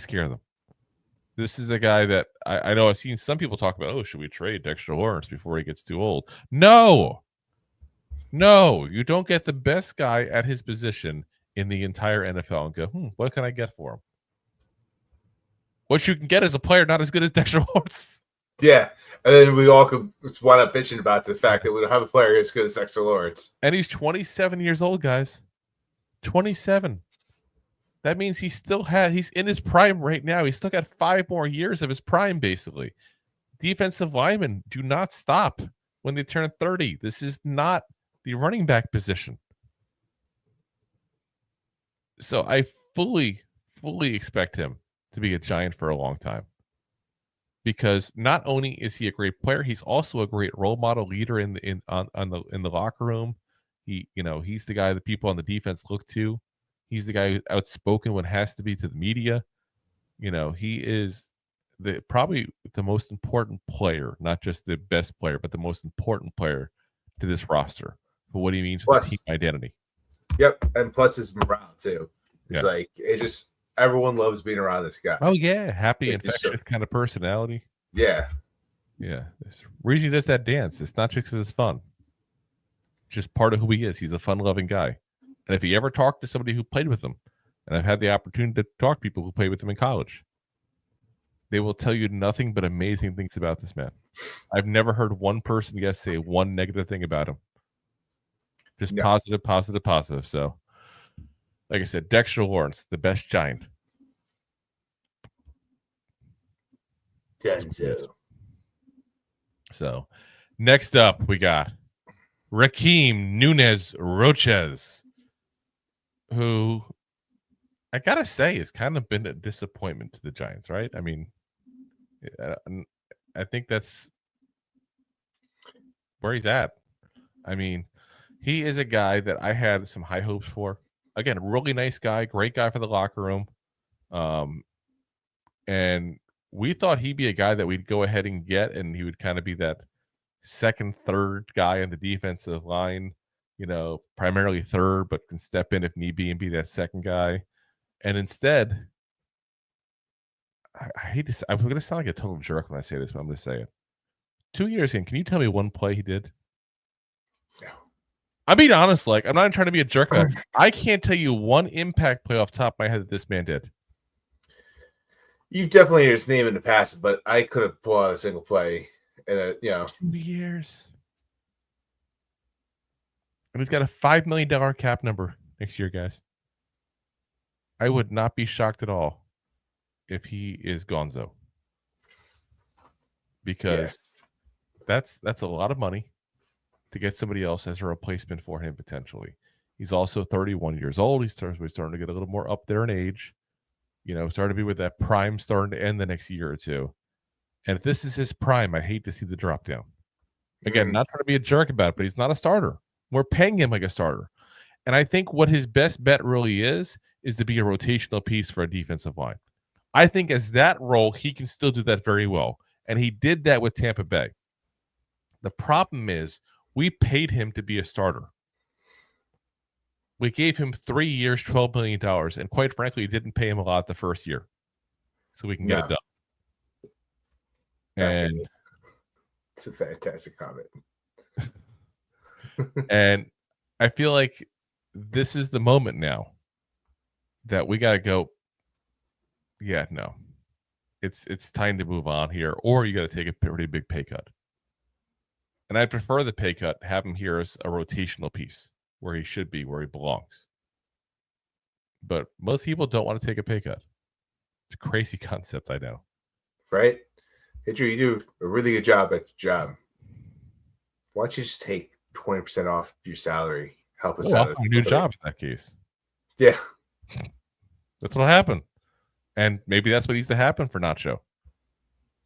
S2: care of them. This is a guy that I know I've seen some people talk about, oh, should we trade Dexter Lawrence before he gets too old? No, you don't get the best guy at his position in the entire NFL and go, what can I get for him? What you can get is a player not as good as Dexter Lawrence.
S3: Yeah, and then we all could wind up bitching about the fact that we don't have a player as good as Dexter Lawrence.
S2: And he's 27 years old, guys. 27. That means he's in his prime right now. He's still got 5 more years of his prime, basically. Defensive linemen do not stop when they turn 30. This is not the running back position. So I fully expect him to be a Giant for a long time. Because not only is he a great player, he's also a great role model leader in the locker room. He's the guy that people on the defense look to. He's the guy who's outspoken when it has to be to the media. He is probably the most important player, not just the best player, but the most important player to this roster for what he means for the team identity.
S3: Yep, and plus his morale too. It's everyone loves being around this guy.
S2: Oh yeah, happy, infectious kind of personality.
S3: Yeah.
S2: There's a reason he does that dance. It's not just because it's fun. It's just part of who he is. He's a fun-loving guy. And if he ever talked to somebody who played with him, and I've had the opportunity to talk to people who played with him in college, they will tell you nothing but amazing things about this man. I've never heard one person say one negative thing about him. Just positive. So, like I said, Dexter Lawrence, the best Giant. So, next up, we got Rakeem Nuñez-Roches, who I gotta say has kind of been a disappointment to the Giants, right? I mean, I think that's where he's at. I mean, he is a guy that I had some high hopes for. Again, a really nice guy, great guy for the locker room. And we thought he'd be a guy that we'd go ahead and get, and he would kind of be that second, third guy on the defensive line, primarily third, but can step in if need be and be that second guy. And instead, I hate to say, I'm going to sound like a total jerk when I say this, but I'm going to say it. 2 years in, can you tell me one play he did?
S3: No.
S2: I'm being honest. Like, I'm not even trying to be a jerk. I can't tell you one impact play off the top of my head that this man did.
S3: You've definitely heard his name in the past, but I couldn't pull out a single play in 2
S2: years. And he's got a $5 million cap number next year, guys. I would not be shocked at all if he is gonzo. Because that's a lot of money to get somebody else as a replacement for him potentially. He's also 31 years old. He's starting to get a little more up there in age. Starting to be with that prime starting to end the next year or two. And if this is his prime, I hate to see the drop down. Again, not trying to be a jerk about it, but he's not a starter. We're paying him like a starter. And I think what his best bet really is to be a rotational piece for a defensive line. I think as that role, he can still do that very well. And he did that with Tampa Bay. The problem is we paid him to be a starter. We gave him 3 years, $12 million, and quite frankly, didn't pay him a lot the first year. So we can get it done. And
S3: it's a fantastic comment.
S2: And I feel like this is the moment now that we got to go, no. It's time to move on here, or you got to take a pretty big pay cut. And I'd prefer the pay cut, have him here as a rotational piece where he should be, where he belongs. But most people don't want to take a pay cut. It's a crazy concept, I know.
S3: Right? Hitcher, you do a really good job at your job. Why don't you just take 20% off your salary? Help us out.
S2: A new job in that case.
S3: Yeah.
S2: That's what happened. And maybe that's what needs to happen for Nacho.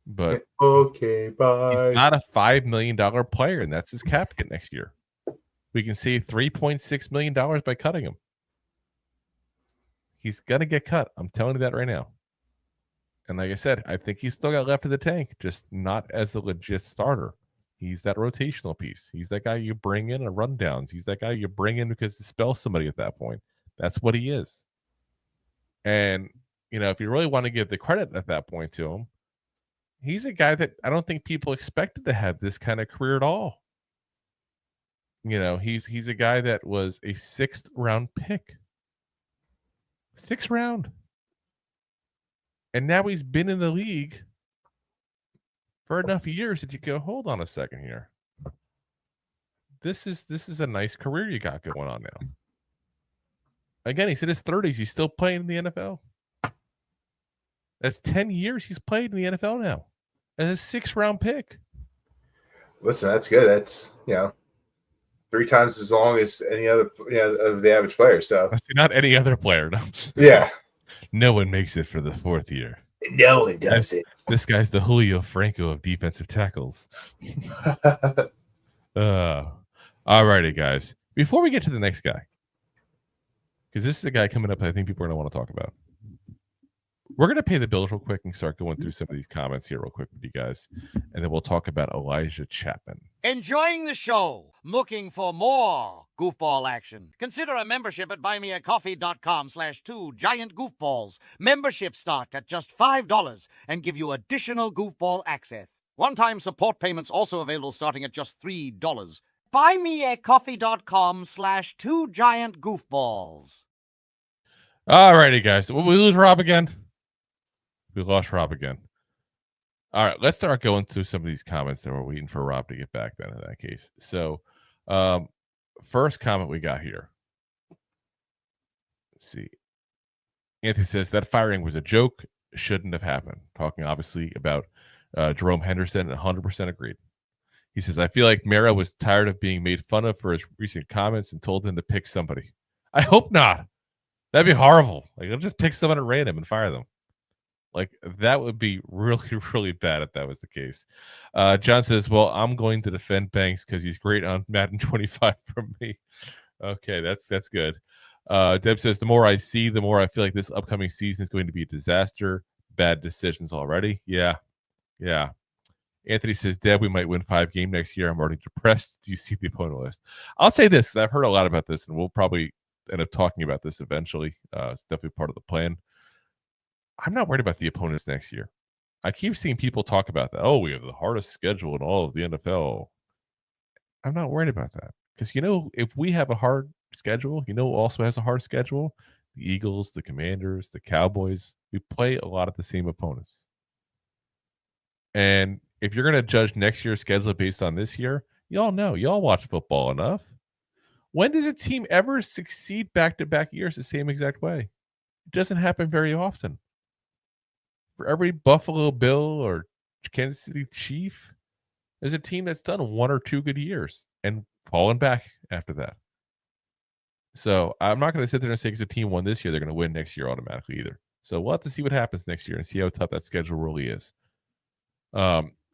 S2: But
S3: okay, bye.
S2: He's not a $5 million player, and that's his cap hit next year. We can save $3.6 million by cutting him. He's going to get cut. I'm telling you that right now. And like I said, I think he's still got left in the tank, just not as a legit starter. He's that rotational piece. He's that guy you bring in on rundowns. He's that guy you bring in because to spell somebody at that point. That's what he is. And, if you really want to give the credit at that point to him, he's a guy that I don't think people expected to have this kind of career at all. He's a guy that was a 6th round pick. 6th round. And now he's been in the league for enough years that you go, hold on a second here. This is a nice career you got going on now. Again, he's in his 30s. He's still playing in the NFL. That's 10 years he's played in the NFL now. As a 6th round pick.
S3: Listen, that's good. That's 3 times as long as any other of the average player. So
S2: not any other player. No.
S3: Yeah.
S2: No one makes it for the 4th year.
S3: No one does it.
S2: This guy's the Julio Franco of defensive tackles. All righty, guys. Before we get to the next guy, because this is a guy coming up I think people are going to want to talk about. We're going to pay the bills real quick and start going through some of these comments here real quick with you guys. And then we'll talk about Elijah Chapman.
S4: Enjoying the show? Looking for more goofball action? Consider a membership at buymeacoffee.com/2giantgoofballs. Memberships start at just $5 and give you additional goofball access. One-time support payments also available starting at just $3. Buymeacoffee.com/2giantgoofballs.
S2: All righty, guys. Will we lose Rob again? We lost Rob again. All right, let's start going through some of these comments that we're waiting for Rob to get back then in that case. So, first comment we got here. Let's see. Anthony says that firing was a joke, shouldn't have happened. Talking obviously about Jerome Henderson, 100% agreed. He says, I feel like Moreau was tired of being made fun of for his recent comments and told him to pick somebody. I hope not. That'd be horrible. Like, I'll just pick someone at random and fire them. Like, that would be really, really bad if that was the case. John says, well, I'm going to defend Banks because he's great on Madden 25 from me. Okay, that's good. Deb says, the more I see, the more I feel like this upcoming season is going to be a disaster. Bad decisions already. Yeah. Anthony says, Deb, we might win 5 games next year. I'm already depressed. Do you see the opponent list? I'll say this, because I've heard a lot about this, and we'll probably end up talking about this eventually. It's definitely part of the plan. I'm not worried about the opponents next year. I keep seeing people talk about that. Oh, we have the hardest schedule in all of the NFL. I'm not worried about that. Because, if we have a hard schedule, who also has a hard schedule? The Eagles, the Commanders, the Cowboys. We play a lot of the same opponents. And if you're going to judge next year's schedule based on this year, y'all know. Y'all watch football enough. When does a team ever succeed back-to-back years the same exact way? It doesn't happen very often. For every Buffalo Bill or Kansas City Chief, there's a team that's done 1 or 2 good years and fallen back after that. So I'm not going to sit there and say because a team won this year, they're going to win next year automatically either. So we'll have to see what happens next year and see how tough that schedule really is.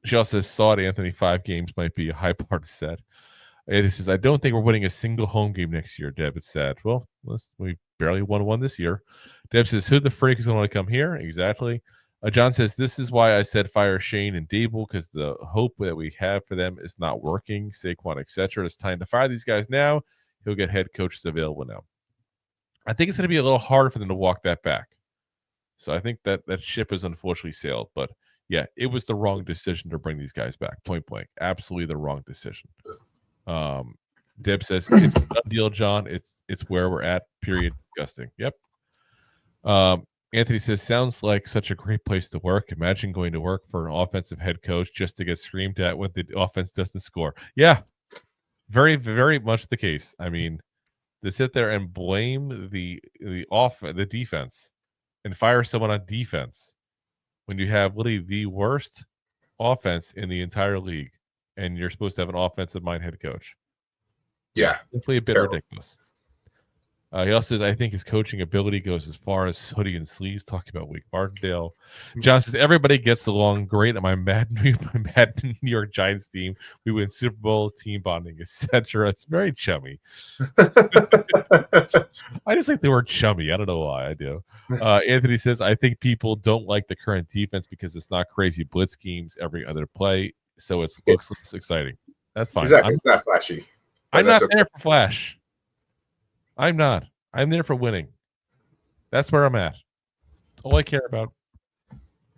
S2: She also saw it, Anthony, 5 games might be a high bar to set. It says, I don't think we're winning a single home game next year, Deb. It's sad. Well, we barely won one this year. Deb says, who the freak is going to want to come here? Exactly. John says, this is why I said fire Shane and Dable, because the hope that we have for them is not working. Saquon, etc. It's time to fire these guys now. He'll get head coaches available now. I think it's going to be a little hard for them to walk that back. So I think that ship has unfortunately sailed. But yeah, it was the wrong decision to bring these guys back. Point blank. Absolutely the wrong decision. Deb says, it's a done deal, John. It's where we're at. Period. Disgusting. Yep. Anthony says, sounds like such a great place to work. Imagine going to work for an offensive head coach just to get screamed at when the offense doesn't score. Yeah, very, very much the case. I mean, to sit there and blame the defense and fire someone on defense when you have literally the worst offense in the entire league and you're supposed to have an offensive mind head coach.
S3: Yeah.
S2: Simply a bit ridiculous. He also says, I think his coaching ability goes as far as hoodie and sleeves, talking about Wake Martindale. John says, everybody gets along great. Am I mad? Mad New York Giants team. We win Super Bowls, team bonding, etc. It's very chummy. I just like the word chummy. I don't know why I do. Anthony says, I think people don't like the current defense because it's not crazy blitz schemes every other play, so it looks exciting. That's fine.
S3: Exactly. It's not flashy.
S2: I'm not there for flash. I'm not. I'm there for winning. That's where I'm at. All I care about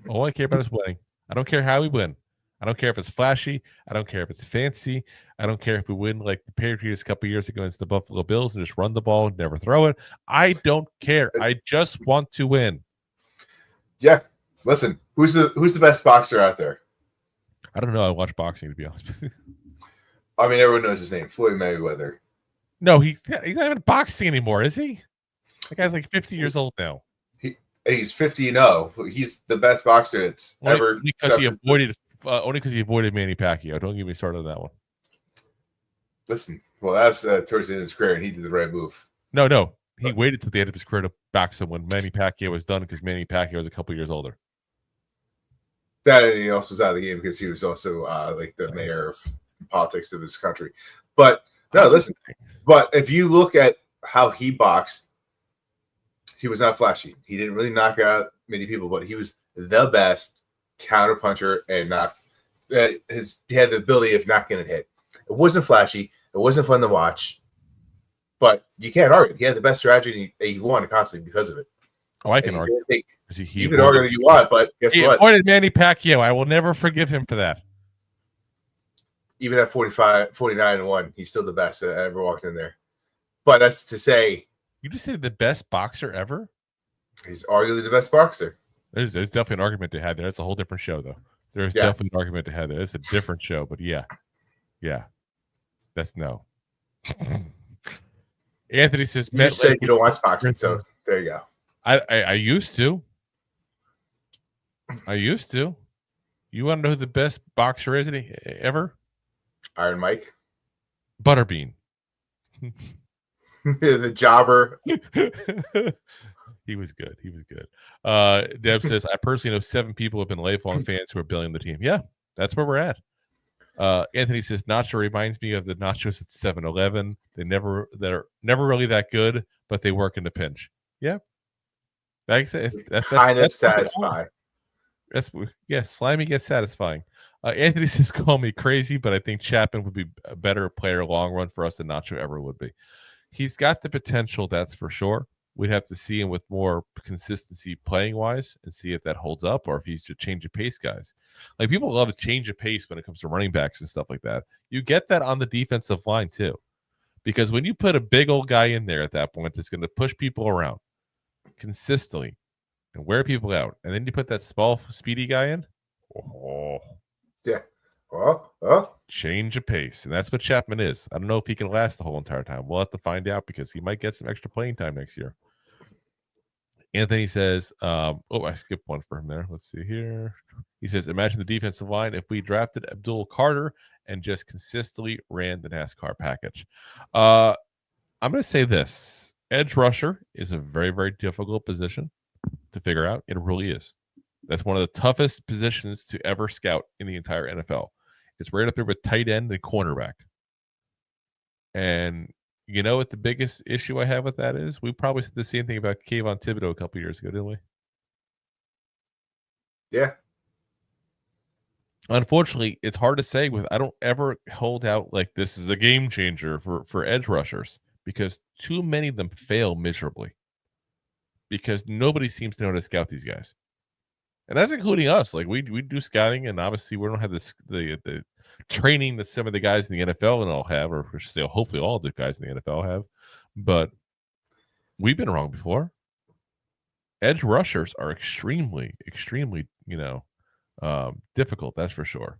S2: is winning. I don't care how we win. I don't care if it's flashy. I don't care if it's fancy. I don't care if we win like the Patriots a couple years ago against the Buffalo Bills and just run the ball and never throw it. I don't care. I just want to win. Yeah.
S3: Listen, who's the best boxer out there?
S2: I don't know. I watch boxing, to be honest with you.
S3: I mean, everyone knows his name, Floyd Mayweather.
S2: No, he's not even boxing anymore, is he? That guy's like 50 years old now.
S3: He's 50-0. He's the best boxer that's ever.
S2: Only because he avoided Manny Pacquiao. Don't get me started on that one.
S3: Listen, well, that's towards the end of his career, and he did the right move.
S2: No. He waited to the end of his career to box him when Manny Pacquiao was done because Manny Pacquiao was a couple years older.
S3: That and he also was out of the game because he was also like the mayor of politics of his country. But no, listen. But if you look at how he boxed, he was not flashy. He didn't really knock out many people, but he was the best counter puncher and he had the ability of not getting hit. It wasn't flashy. It wasn't fun to watch. But you can't argue. He had the best strategy and he won constantly because of it.
S2: Oh, I can argue.
S3: You can argue what you want, but guess what?
S2: He avoided Manny Pacquiao. I will never forgive him for that.
S3: Even at 49-1, he's still the best that ever walked in there. But that's to say,
S2: you just said the best boxer ever?
S3: He's arguably the best boxer.
S2: There's definitely an argument to have there. It's a whole different show, though. There's definitely an argument to have there. It's a different show, but yeah. That's no. Anthony says,
S3: you just said you don't watch boxing, so there you go.
S2: I used to. You want to know who the best boxer is ever?
S3: Iron Mike.
S2: Butterbean.
S3: The jobber.
S2: He was good. Deb says, I personally know 7 people who have been lifelong fans who are building the team. Yeah, that's where we're at. Anthony says, Nacho reminds me of the nachos at 7-Eleven. They're never really that good, but they work in the pinch. Yeah. That's
S3: kind of satisfying.
S2: Slimy gets satisfying. Anthony says, call me crazy, but I think Chapman would be a better player long run for us than Nacho ever would be. He's got the potential, that's for sure. We'd have to see him with more consistency playing wise and see if that holds up or if he's just change of pace guys. Like people love to change of pace when it comes to running backs and stuff like that. You get that on the defensive line too. Because when you put a big old guy in there at that point, it's going to push people around consistently and wear people out. And then you put that small, speedy guy in. Oh.
S3: Yeah.
S2: Change of pace. And that's what Chapman is. I don't know if he can last the whole entire time. We'll have to find out because he might get some extra playing time next year. Anthony says, I skipped one for him there. Let's see here. He says, imagine the defensive line if we drafted Abdul Carter and just consistently ran the NASCAR package. I'm going to say this. Edge rusher is a very, very difficult position to figure out. It really is. That's one of the toughest positions to ever scout in the entire NFL. It's right up there with tight end and cornerback. And you know what the biggest issue I have with that is? We probably said the same thing about Kayvon Thibodeau a couple years ago, didn't we?
S3: Yeah.
S2: Unfortunately, it's hard to say. I don't ever hold out like this is a game changer for edge rushers because too many of them fail miserably because nobody seems to know how to scout these guys. And that's including us. Like we do scouting, and obviously we don't have the training that some of the guys in the NFL and all have, or hopefully all the guys in the NFL have. But we've been wrong before. Edge rushers are extremely, extremely, difficult. That's for sure.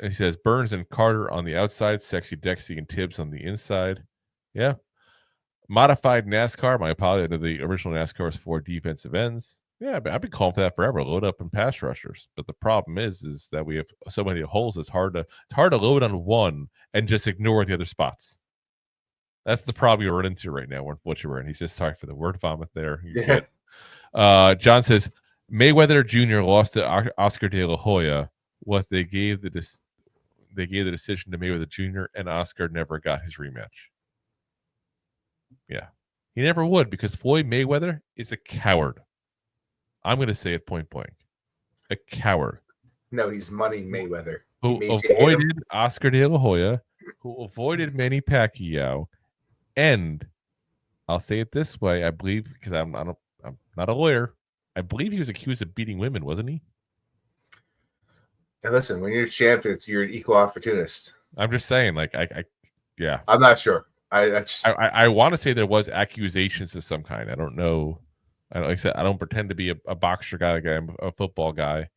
S2: He says Burns and Carter on the outside, Sexy Dexy and Tibbs on the inside. Yeah. Modified NASCAR. My apology. The original NASCAR was 4 defensive ends. Yeah, I've been calling for that forever. Load up and pass rushers. But the problem is that we have so many holes. It's hard to load on one and just ignore the other spots. That's the problem you're into right now. What you're in. He says sorry for the word vomit there.
S3: Yeah.
S2: John says Mayweather Jr. lost to Oscar De La Hoya. What they gave the decision to Mayweather Jr. and Oscar never got his rematch. Yeah, he never would because Floyd Mayweather is a coward. I'm going to say it point blank. A coward.
S3: No, he's Money Mayweather.
S2: Who avoided Oscar De La Hoya, who avoided Manny Pacquiao, and I'll say it this way, I believe, because I'm not a lawyer, I believe he was accused of beating women, wasn't he?
S3: And listen, when you're champions, you're an equal opportunist.
S2: I'm just saying, yeah.
S3: I'm not sure.
S2: I want to say there was accusations of some kind. I don't know. Like I said, I don't pretend to be a boxer guy. I'm a football guy.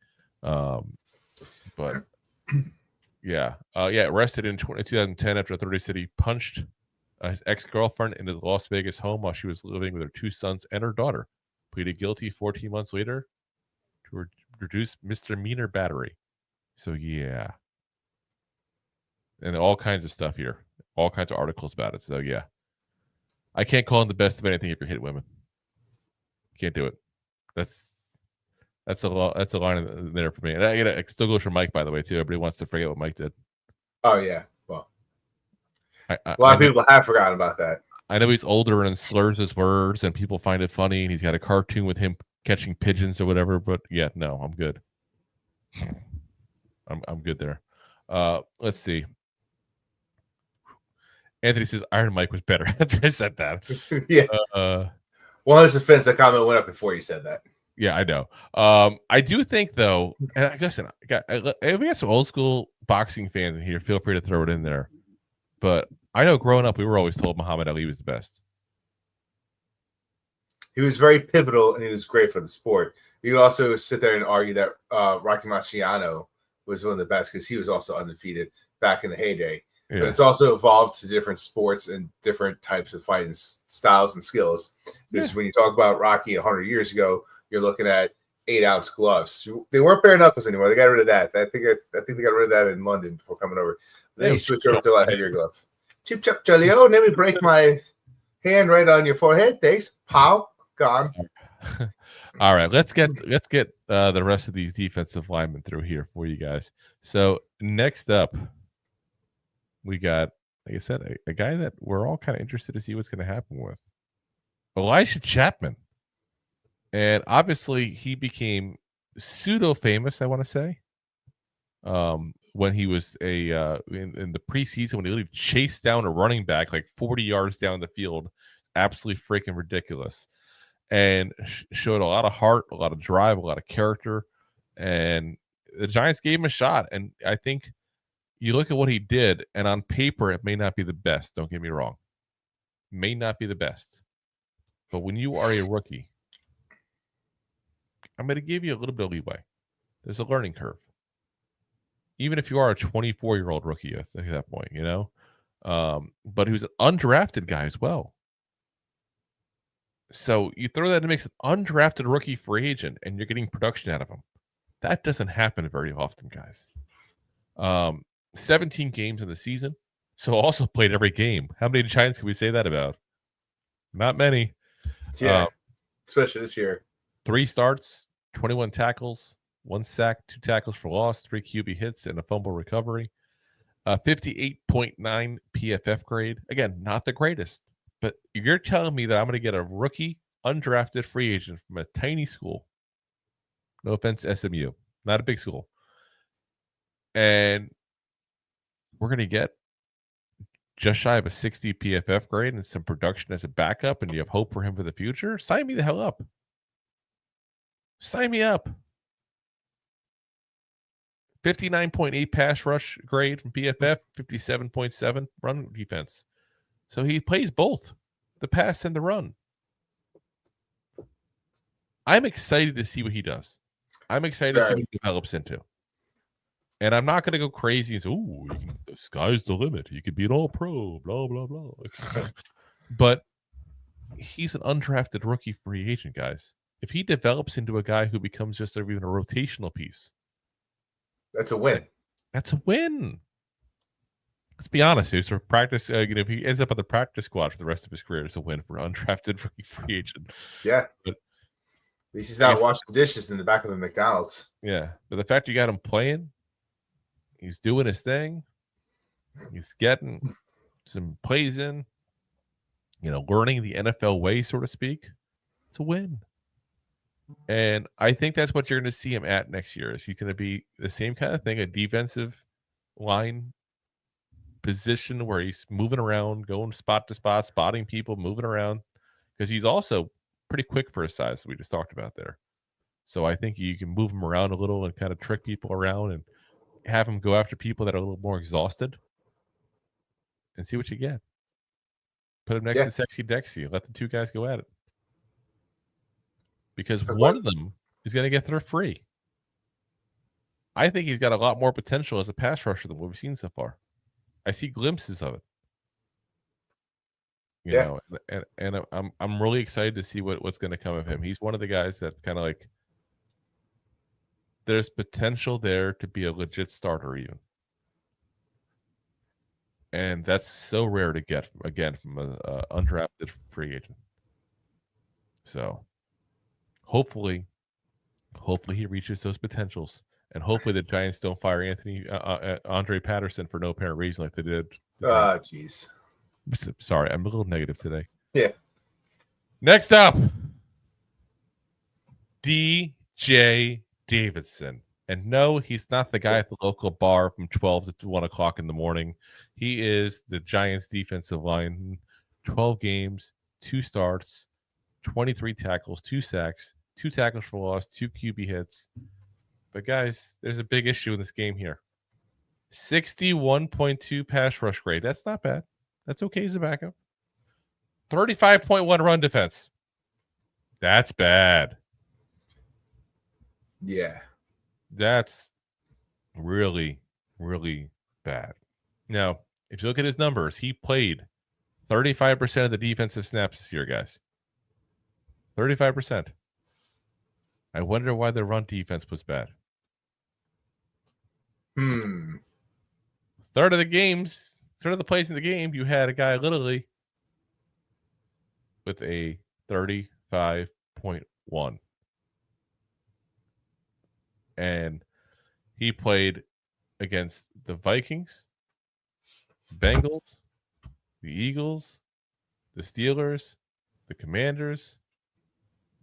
S2: But yeah. Arrested in 2010 after authorities said he punched his ex-girlfriend into the Las Vegas home while she was living with her 2 sons and her daughter. Pleaded guilty 14 months later to reduce misdemeanor battery. So yeah. And all kinds of stuff here. All kinds of articles about it. So yeah, I can't call him the best of anything if you hit women. Can't do it. That's a line there for me. And it still goes for Mike, by the way, too. Everybody wants to forget what Mike did.
S3: Oh yeah, well, a lot of people have forgotten about that.
S2: I know he's older and slurs his words, and people find it funny. And he's got a cartoon with him catching pigeons or whatever. But yeah, no, I'm good. I'm good there. Let's see. Anthony says Iron Mike was better after I said that.
S3: Yeah. Well, in his defense, that comment went up before you said that.
S2: Yeah, I know. I do think, though, and I guess we got some old school boxing fans in here. Feel free to throw it in there. But I know growing up, we were always told Muhammad Ali was the best.
S3: He was very pivotal, and he was great for the sport. You could also sit there and argue that Rocky Marciano was one of the best because he was also undefeated back in the heyday. Yeah. But it's also evolved to different sports and different types of fighting styles and skills. Because when you talk about Rocky 100 years ago, you're looking at 8-ounce gloves. They weren't bare knuckles anymore. They got rid of that. I think they got rid of that in London before coming over. Then you switch over to a heavier glove. Chip chop jelly. Oh, let me break my hand right on your forehead. Thanks. Pow. Gone.
S2: All right. Let's get the rest of these defensive linemen through here for you guys. So next up, we got, like I said, a guy that we're all kind of interested to see what's going to happen with. Elijah Chapman. And obviously he became pseudo famous, I want to say. When he was in the preseason, when he literally chased down a running back like 40 yards down the field, absolutely freaking ridiculous, and showed a lot of heart, a lot of drive, a lot of character, and the Giants gave him a shot. And I think you look at what he did, and on paper, it may not be the best. Don't get me wrong, may not be the best, but when you are a rookie, I'm going to give you a little bit of leeway. There's a learning curve. Even if you are a 24-year-old rookie at that point, but he was an undrafted guy as well. So you throw that in the mix, an undrafted rookie free agent, and you're getting production out of him. That doesn't happen very often, guys. 17 games in the season, so also played every game. How many Giants can we say that about? Not many.
S3: Yeah, especially this year.
S2: 3 starts, 21 tackles, 1 sack, 2 tackles for loss, 3 QB hits, and a fumble recovery. 58.9 PFF grade. Again, not the greatest, but you're telling me that I'm going to get a rookie, undrafted free agent from a tiny school. No offense, SMU. Not a big school. And we're going to get just shy of a 60 PFF grade and some production as a backup, and you have hope for him for the future? Sign me the hell up. Sign me up. 59.8 pass rush grade from PFF, 57.7 run defense. So he plays both the pass and the run. I'm excited to see what he does. I'm excited to see what he develops into. And I'm not going to go crazy and say, "Ooh, the sky's the limit. You could be an all-pro, blah, blah, blah." But he's an undrafted rookie free agent, guys. If he develops into a guy who becomes just even a rotational piece,
S3: that's a win.
S2: That's a win. Let's be honest. He's for practice. If he ends up on the practice squad for the rest of his career, it's a win for an undrafted rookie free agent.
S3: Yeah. But at least he's not washing dishes in the back of the McDonald's.
S2: Yeah. But the fact you got him playing, he's doing his thing. He's getting some plays in, learning the NFL way, so to speak. It's a win. And I think that's what you're going to see him at next year. Is he's going to be the same kind of thing, a defensive line position where he's moving around, going spot to spot, spotting people, moving around, because he's also pretty quick for his size, we just talked about there. So I think you can move him around a little and kind of trick people around and have him go after people that are a little more exhausted and see what you get. Put him next to Sexy Dexy. Let the 2 guys go at it. Because one of them is going to get there free. I think he's got a lot more potential as a pass rusher than what we've seen so far. I see glimpses of it. You know, and I'm really excited to see what's going to come of him. He's one of the guys that's kind of like, there's potential there to be a legit starter even. And that's so rare to get, again, from an undrafted free agent. So hopefully he reaches those potentials. And hopefully the Giants don't fire Andre Patterson for no apparent reason like they did.
S3: Jeez.
S2: Sorry, I'm a little negative today.
S3: Yeah.
S2: Next up, DJ Davidson. And no, he's not the guy at the local bar from 12 to 1 o'clock in the morning. He is the Giants defensive line. 12 games, 2 starts, 23 tackles, 2 sacks, 2 tackles for loss, 2 QB hits. But guys, there's a big issue in this game here. 61.2 pass rush grade. That's not bad. That's okay as a backup. 35.1 run defense. That's bad.
S3: Yeah.
S2: That's really, really bad. Now, if you look at his numbers, he played 35% of the defensive snaps this year, guys. 35%. I wonder why the run defense was bad. Third of the plays in the game, you had a guy literally with a 35.1. And he played against the Vikings, Bengals, the Eagles, the Steelers, the Commanders,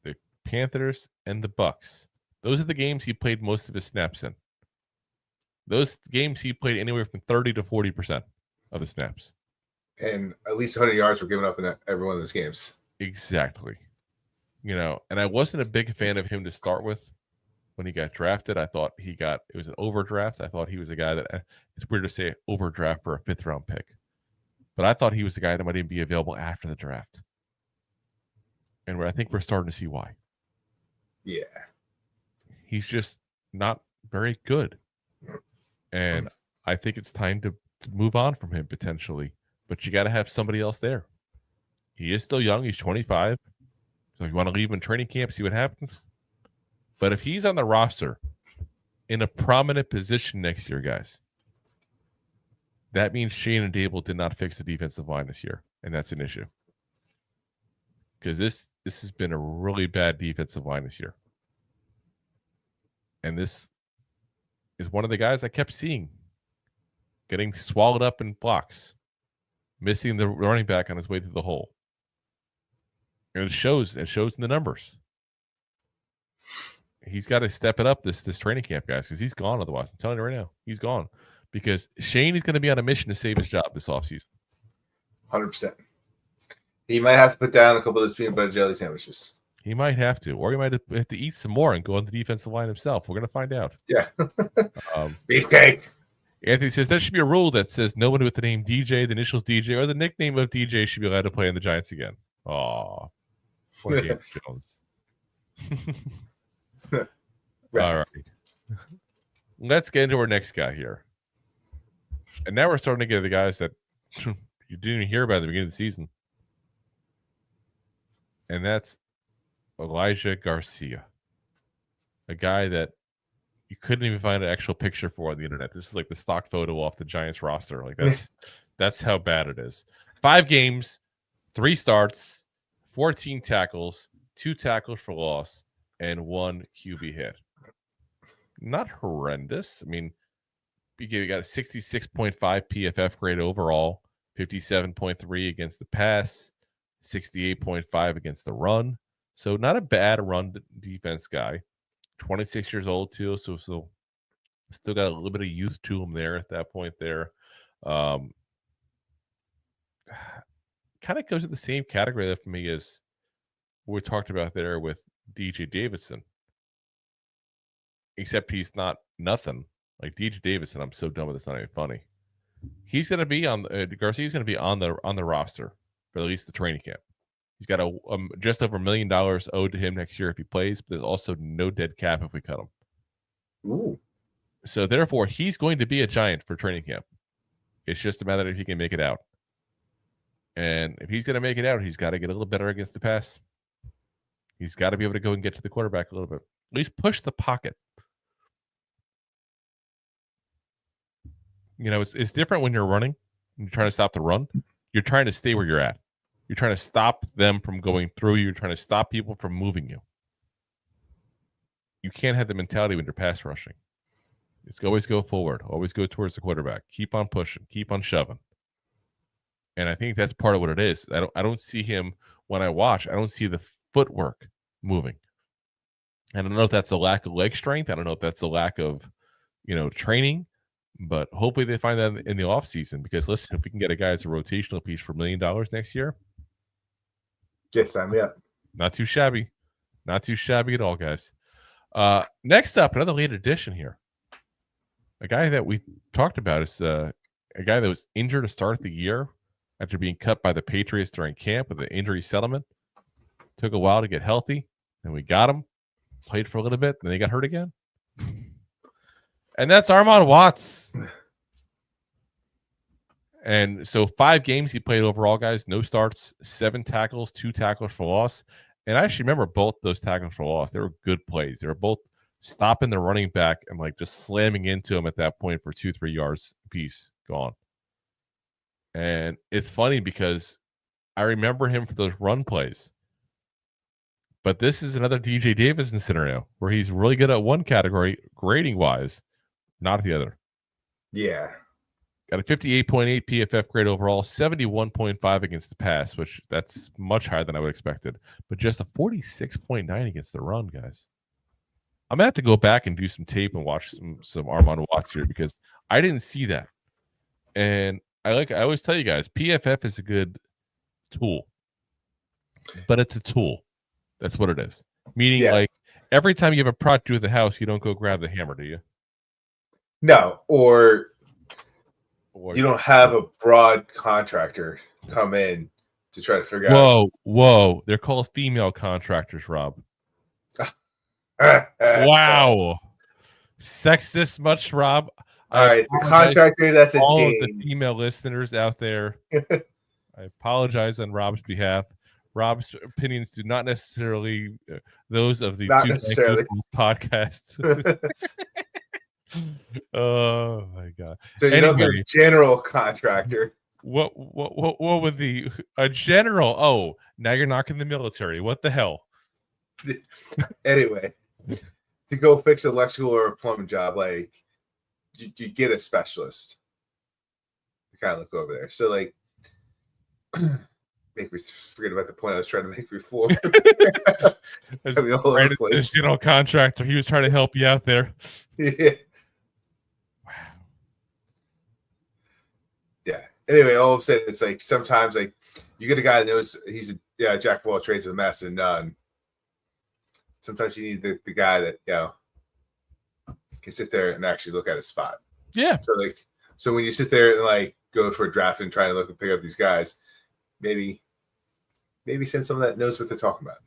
S2: the Panthers, and the Bucks. Those are the games he played most of his snaps in. Those games he played anywhere from 30 to 40% of the snaps.
S3: And at least 100 yards were given up in every one of those games.
S2: Exactly. And I wasn't a big fan of him to start with when he got drafted. I thought it was an overdraft. I thought he was a guy that, it's weird to say overdraft for a 5th round pick, but I thought he was the guy that might even be available after the draft. And I think we're starting to see why.
S3: Yeah.
S2: He's just not very good. And I think it's time to move on from him potentially. But you got to have somebody else there. He is still young. He's 25. So if you want to leave him in training camp, see what happens. But if he's on the roster in a prominent position next year, guys, that means Shane and Dable did not fix the defensive line this year. And that's an issue. Because this has been a really bad defensive line this year. And this is one of the guys I kept seeing getting swallowed up in blocks, missing the running back on his way through the hole. And it shows in the numbers. He's got to step it up this training camp, guys, because he's gone otherwise. I'm telling you right now, he's gone. Because Shane is going to be on a mission to save his job this offseason.
S3: 100%. He might have to put down a couple of those peanut butter jelly sandwiches.
S2: He might have to. Or he might have to eat some more and go on the defensive line himself. We're going to find out.
S3: Yeah. Beefcake.
S2: Anthony says there should be a rule that says no one with the name DJ, the initials DJ, or the nickname of DJ should be allowed to play in the Giants again. Aw. Poor James Jones.
S3: Right.
S2: All right. Let's get into our next guy here. And now we're starting to get the guys that you didn't even hear about at the beginning of the season. And that's Elijah Garcia. A guy that you couldn't even find an actual picture for on the internet. This is like the stock photo off the Giants roster. Like that's how bad it is. 5 games, 3 starts, 14 tackles, 2 tackles for loss, and 1 QB hit. Not horrendous. I mean, you got a 66.5 PFF grade overall, 57.3 against the pass, 68.5 against the run. So not a bad run defense guy. 26 years old too, so still got a little bit of youth to him there at that point there. Kind of goes to the same category there for me as we talked about there with DJ Davidson. Except he's not nothing. Like DJ Davidson, I'm so done with this, not even funny. He's going to be on Garcia's going to be on the roster for at least the training camp. He's got just over $1 million owed to him next year if he plays, but there's also no dead cap if we cut him.
S3: Ooh.
S2: So therefore, he's going to be a Giant for training camp. It's just a matter of if he can make it out. And if he's going to make it out, he's got to get a little better against the pass. He's got to be able to go and get to the quarterback a little bit. At least push the pocket. It's different when you're running and you're trying to stop the run. You're trying to stay where you're at. You're trying to stop them from going through you. You're trying to stop people from moving you. You can't have the mentality when you're pass rushing. It's always go forward. Always go towards the quarterback. Keep on pushing. Keep on shoving. And I think that's part of what it is. I don't see him when I watch. I don't see the footwork moving. I don't know if that's a lack of leg strength. I don't know if that's a lack of, training. But hopefully they find that in the offseason. Because listen, if we can get a guy as a rotational piece for $1 million next year.
S3: Yes, sign me up.
S2: Not too shabby. Not too shabby at all, guys. Next up, another late addition here. A guy that we talked about is a guy that was injured to start the year after being cut by the Patriots during camp with an injury settlement. Took a while to get healthy. Then we got him. Played for a little bit. Then he got hurt again. And that's Armand Watts. And so 5 games he played overall, guys. No starts, 7 tackles, 2 tackles for loss. And I actually remember both those tackles for loss. They were good plays. They were both stopping the running back and just slamming into him at that point for 2-3 yards apiece. Gone. And it's funny because I remember him for those run plays. But this is another DJ Davidson scenario where he's really good at one category, grading-wise, not the other.
S3: Yeah.
S2: Got a 58.8 PFF grade overall, 71.5 against the pass, which that's much higher than I would have expected. But just a 46.9 against the run, guys. I'm gonna have to go back and do some tape and watch some Armand Watts here because I didn't see that. And I always tell you guys, PFF is a good tool, but it's a tool. That's what it is. Meaning, like every time you have a project to do with the house, you don't go grab the hammer, do you?
S3: No, or you don't have a broad contractor come in to try to figure out.
S2: Whoa! They're called female contractors, Rob. Wow, sexist much, Rob.
S3: All right, the contractor, that's a
S2: all
S3: dame.
S2: of the female listeners out there. I apologize on Rob's behalf. Rob's opinions do not necessarily those of the
S3: Not
S2: two
S3: necessarily
S2: podcasts. Oh my god!
S3: So you don't get a general contractor.
S2: What would a general? Oh, now you're knocking the military. What the hell?
S3: Anyway, to go fix an electrical or a plumbing job, like you get a specialist to kind of look over there. So like, make me forget about the point I was trying to make before.
S2: Right, this general contractor, he was trying to help you out there.
S3: Yeah. Wow. Yeah. Anyway, all I'm saying is like sometimes like you get a guy that knows he's a jack of all trades with a master of none. Sometimes you need the guy that can sit there and actually look at a spot.
S2: Yeah.
S3: So when you sit there and like go for a draft and try to look and pick up these guys, maybe send someone that knows what they're talking about.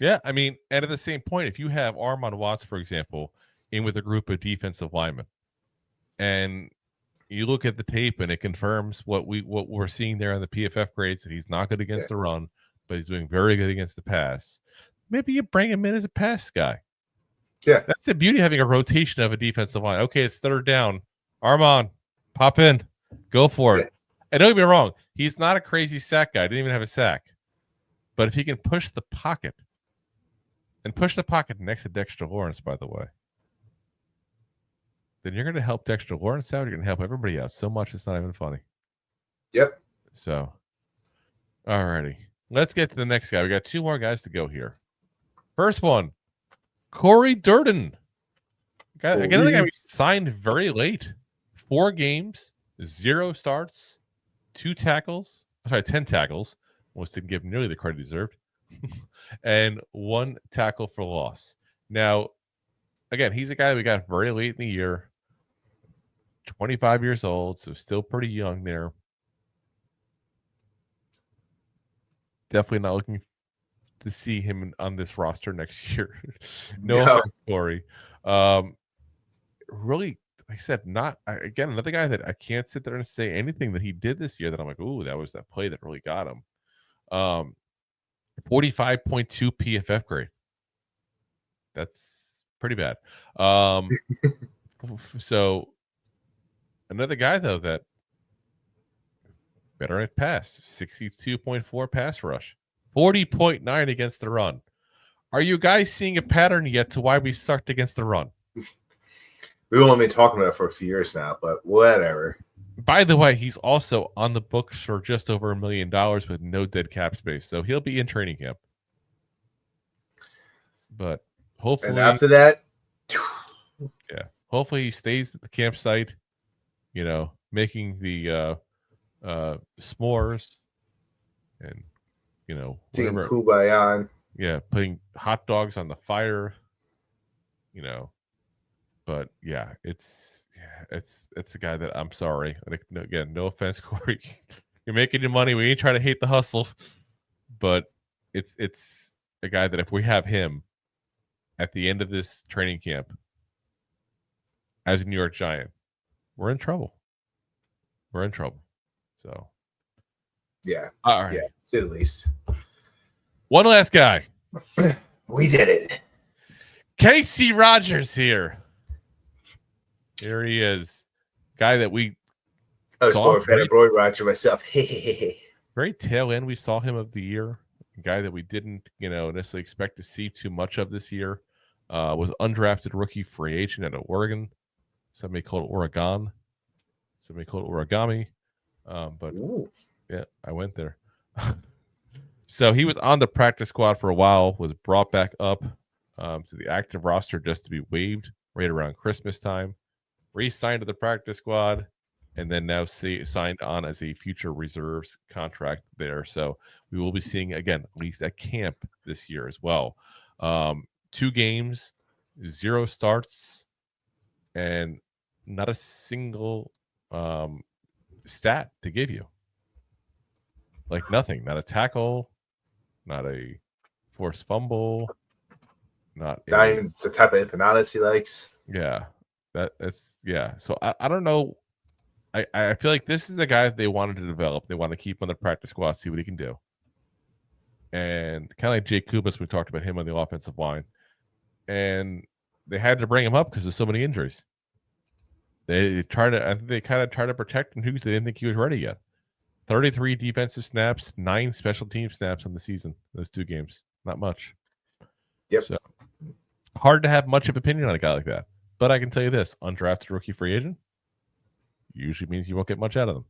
S2: Yeah, I mean, and at the same point, if you have Armand Watts, for example, in with a group of defensive linemen, and you look at the tape and it confirms what we're seeing there on the PFF grades, that he's not good against the run, but he's doing very good against the pass. Maybe you bring him in as a pass guy.
S3: Yeah.
S2: That's the beauty of having a rotation of a defensive line. Okay, it's third down. Armand, pop in. Go for it. And don't get me wrong, he's not a crazy sack guy. Didn't even have a sack. But if he can push the pocket, and push the pocket next to Dexter Lawrence, by the way, then you're going to help Dexter Lawrence out. You're going to help everybody out so much it's not even funny.
S3: Yep.
S2: So, all righty. Let's get to the next guy. We got two more guys to go here. First one, Corey Durden. Again, I think I signed very late. 4 games, 0 starts, 10 tackles. Almost didn't give him nearly the credit he deserved. And 1 tackle for loss. Now, again, he's a guy that we got very late in the year. 25 years old, so still pretty young there. Definitely not looking to see him on this roster next year. No. Corey. Really, like I said, again, another guy that I can't sit there and say anything that he did this year that I'm like, ooh, that was that play that really got him. 45.2 PFF grade. That's pretty bad. So another guy though that better at pass, 62.4 pass rush, 40.9 against the run. Are you guys seeing a pattern yet to why we sucked against the run?
S3: We've only been talking about it for a few years now, but whatever.
S2: By the way, he's also on the books for just over $1 million with no dead cap space, so he'll be in training camp. But hopefully,
S3: and after that,
S2: hopefully he stays at the campsite. Making the s'mores and
S3: whatever. Kumbaya.
S2: Yeah, putting hot dogs on the fire. But yeah, it's a guy that I'm sorry. Again, no offense, Corey. You're making your money. We ain't trying to hate the hustle, but it's a guy that if we have him at the end of this training camp as a New York Giant, we're in trouble. So
S3: yeah,
S2: all right,
S3: yeah, at least
S2: one last guy.
S3: We did it.
S2: Casey Rogers here. Here he is, guy that we
S3: saw. Roy Roger myself.
S2: Very tail end. We saw him of the year. A guy that we didn't, necessarily expect to see too much of this year. Was undrafted rookie free agent out of Oregon. Some may call it Oregon. Some may call it origami. But yeah, I went there. So he was on the practice squad for a while. Was brought back up to the active roster just to be waived right around Christmas time, re-signed to the practice squad, and then now signed on as a future reserves contract there. So we will be seeing, again, at least at camp this year as well. 2 games, 0 starts, and not a single stat to give you. Like nothing. Not a tackle, not a forced fumble, not
S3: even the type of empanadas he likes.
S2: Yeah. So I don't know. I feel like this is a guy that they wanted to develop. They want to keep on the practice squad, see what he can do. And kind of like Jake Kubas, we talked about him on the offensive line. And they had to bring him up because of so many injuries. I think they kind of tried to protect him because they didn't think he was ready yet. 33 defensive snaps, 9 special team snaps on the season, those 2 games. Not much.
S3: Yep.
S2: So hard to have much of an opinion on a guy like that. But I can tell you this, undrafted rookie free agent usually means you won't get much out of them.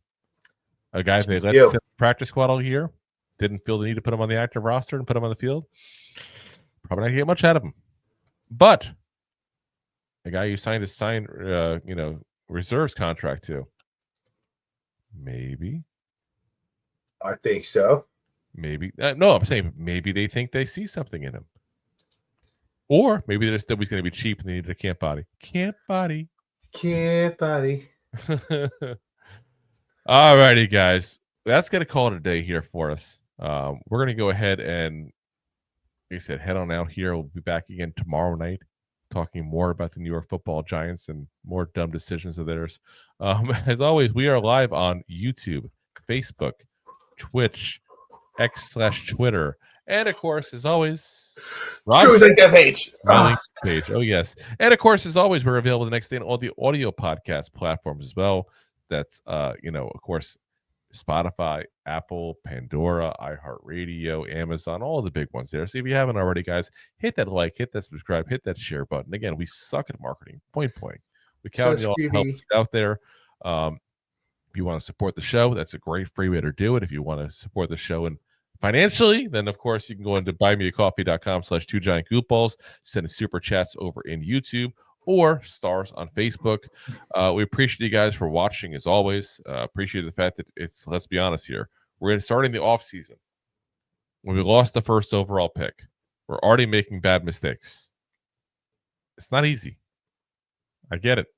S2: A guy they let sit practice squad all year, didn't feel the need to put him on the active roster and put him on the field, probably not going to get much out of him. But a guy you signed reserves contract to, maybe.
S3: I think so.
S2: Maybe. No, I'm saying maybe they think they see something in him. Or maybe they just thought he's going to be cheap and they needed a camp body. Camp body. All righty, guys. That's going to call it a day here for us. We're going to go ahead and, like I said, head on out here. We'll be back again tomorrow night talking more about the New York Football Giants and more dumb decisions of theirs. As always, we are live on YouTube, Facebook, Twitch, X/Twitter, and of course, as always,
S3: page.
S2: Page. Oh yes, and of course, as always, we're available the next day on all the audio podcast platforms as well. That's of course, Spotify, Apple, Pandora, iHeartRadio, Amazon, all the big ones there. So if you haven't already, guys, hit that like, hit that subscribe, hit that share button. Again, we suck at marketing. Point. We count on you all help out there. If you want to support the show, that's a great free way to do it. If you want to support the show and financially, then of course you can go into buymeacoffee.com/2giantgoofballs, send super chats over in YouTube or stars on Facebook. We appreciate you guys for watching as always. Appreciate the fact that let's be honest here, we're starting the off season when we lost the first overall pick. We're already making bad mistakes. It's not easy. I get it.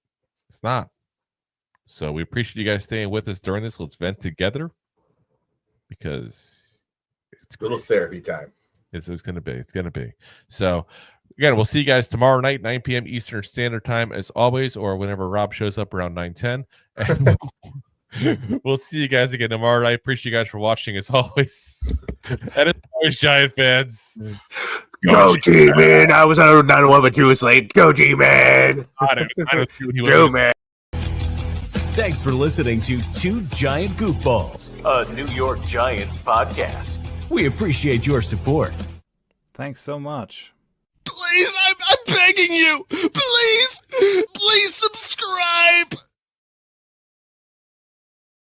S2: It's not. So we appreciate you guys staying with us during this. Let's vent together because it's
S3: a little therapy time.
S2: It's going to be. It's going to be. So, again, we'll see you guys tomorrow night, 9 p.m. Eastern Standard Time, as always, or whenever Rob shows up around 9:10. And we'll see you guys again tomorrow night. Appreciate you guys for watching, as always. And as always, Giant fans.
S3: Go G-Man. I was on 9-1, but you was late. Go G-Man. Go, man.
S1: Thanks for listening to 2 Giant Goofballs, a New York Giants podcast. We appreciate your support.
S5: Thanks so much.
S6: Please, I'm begging you. Please subscribe.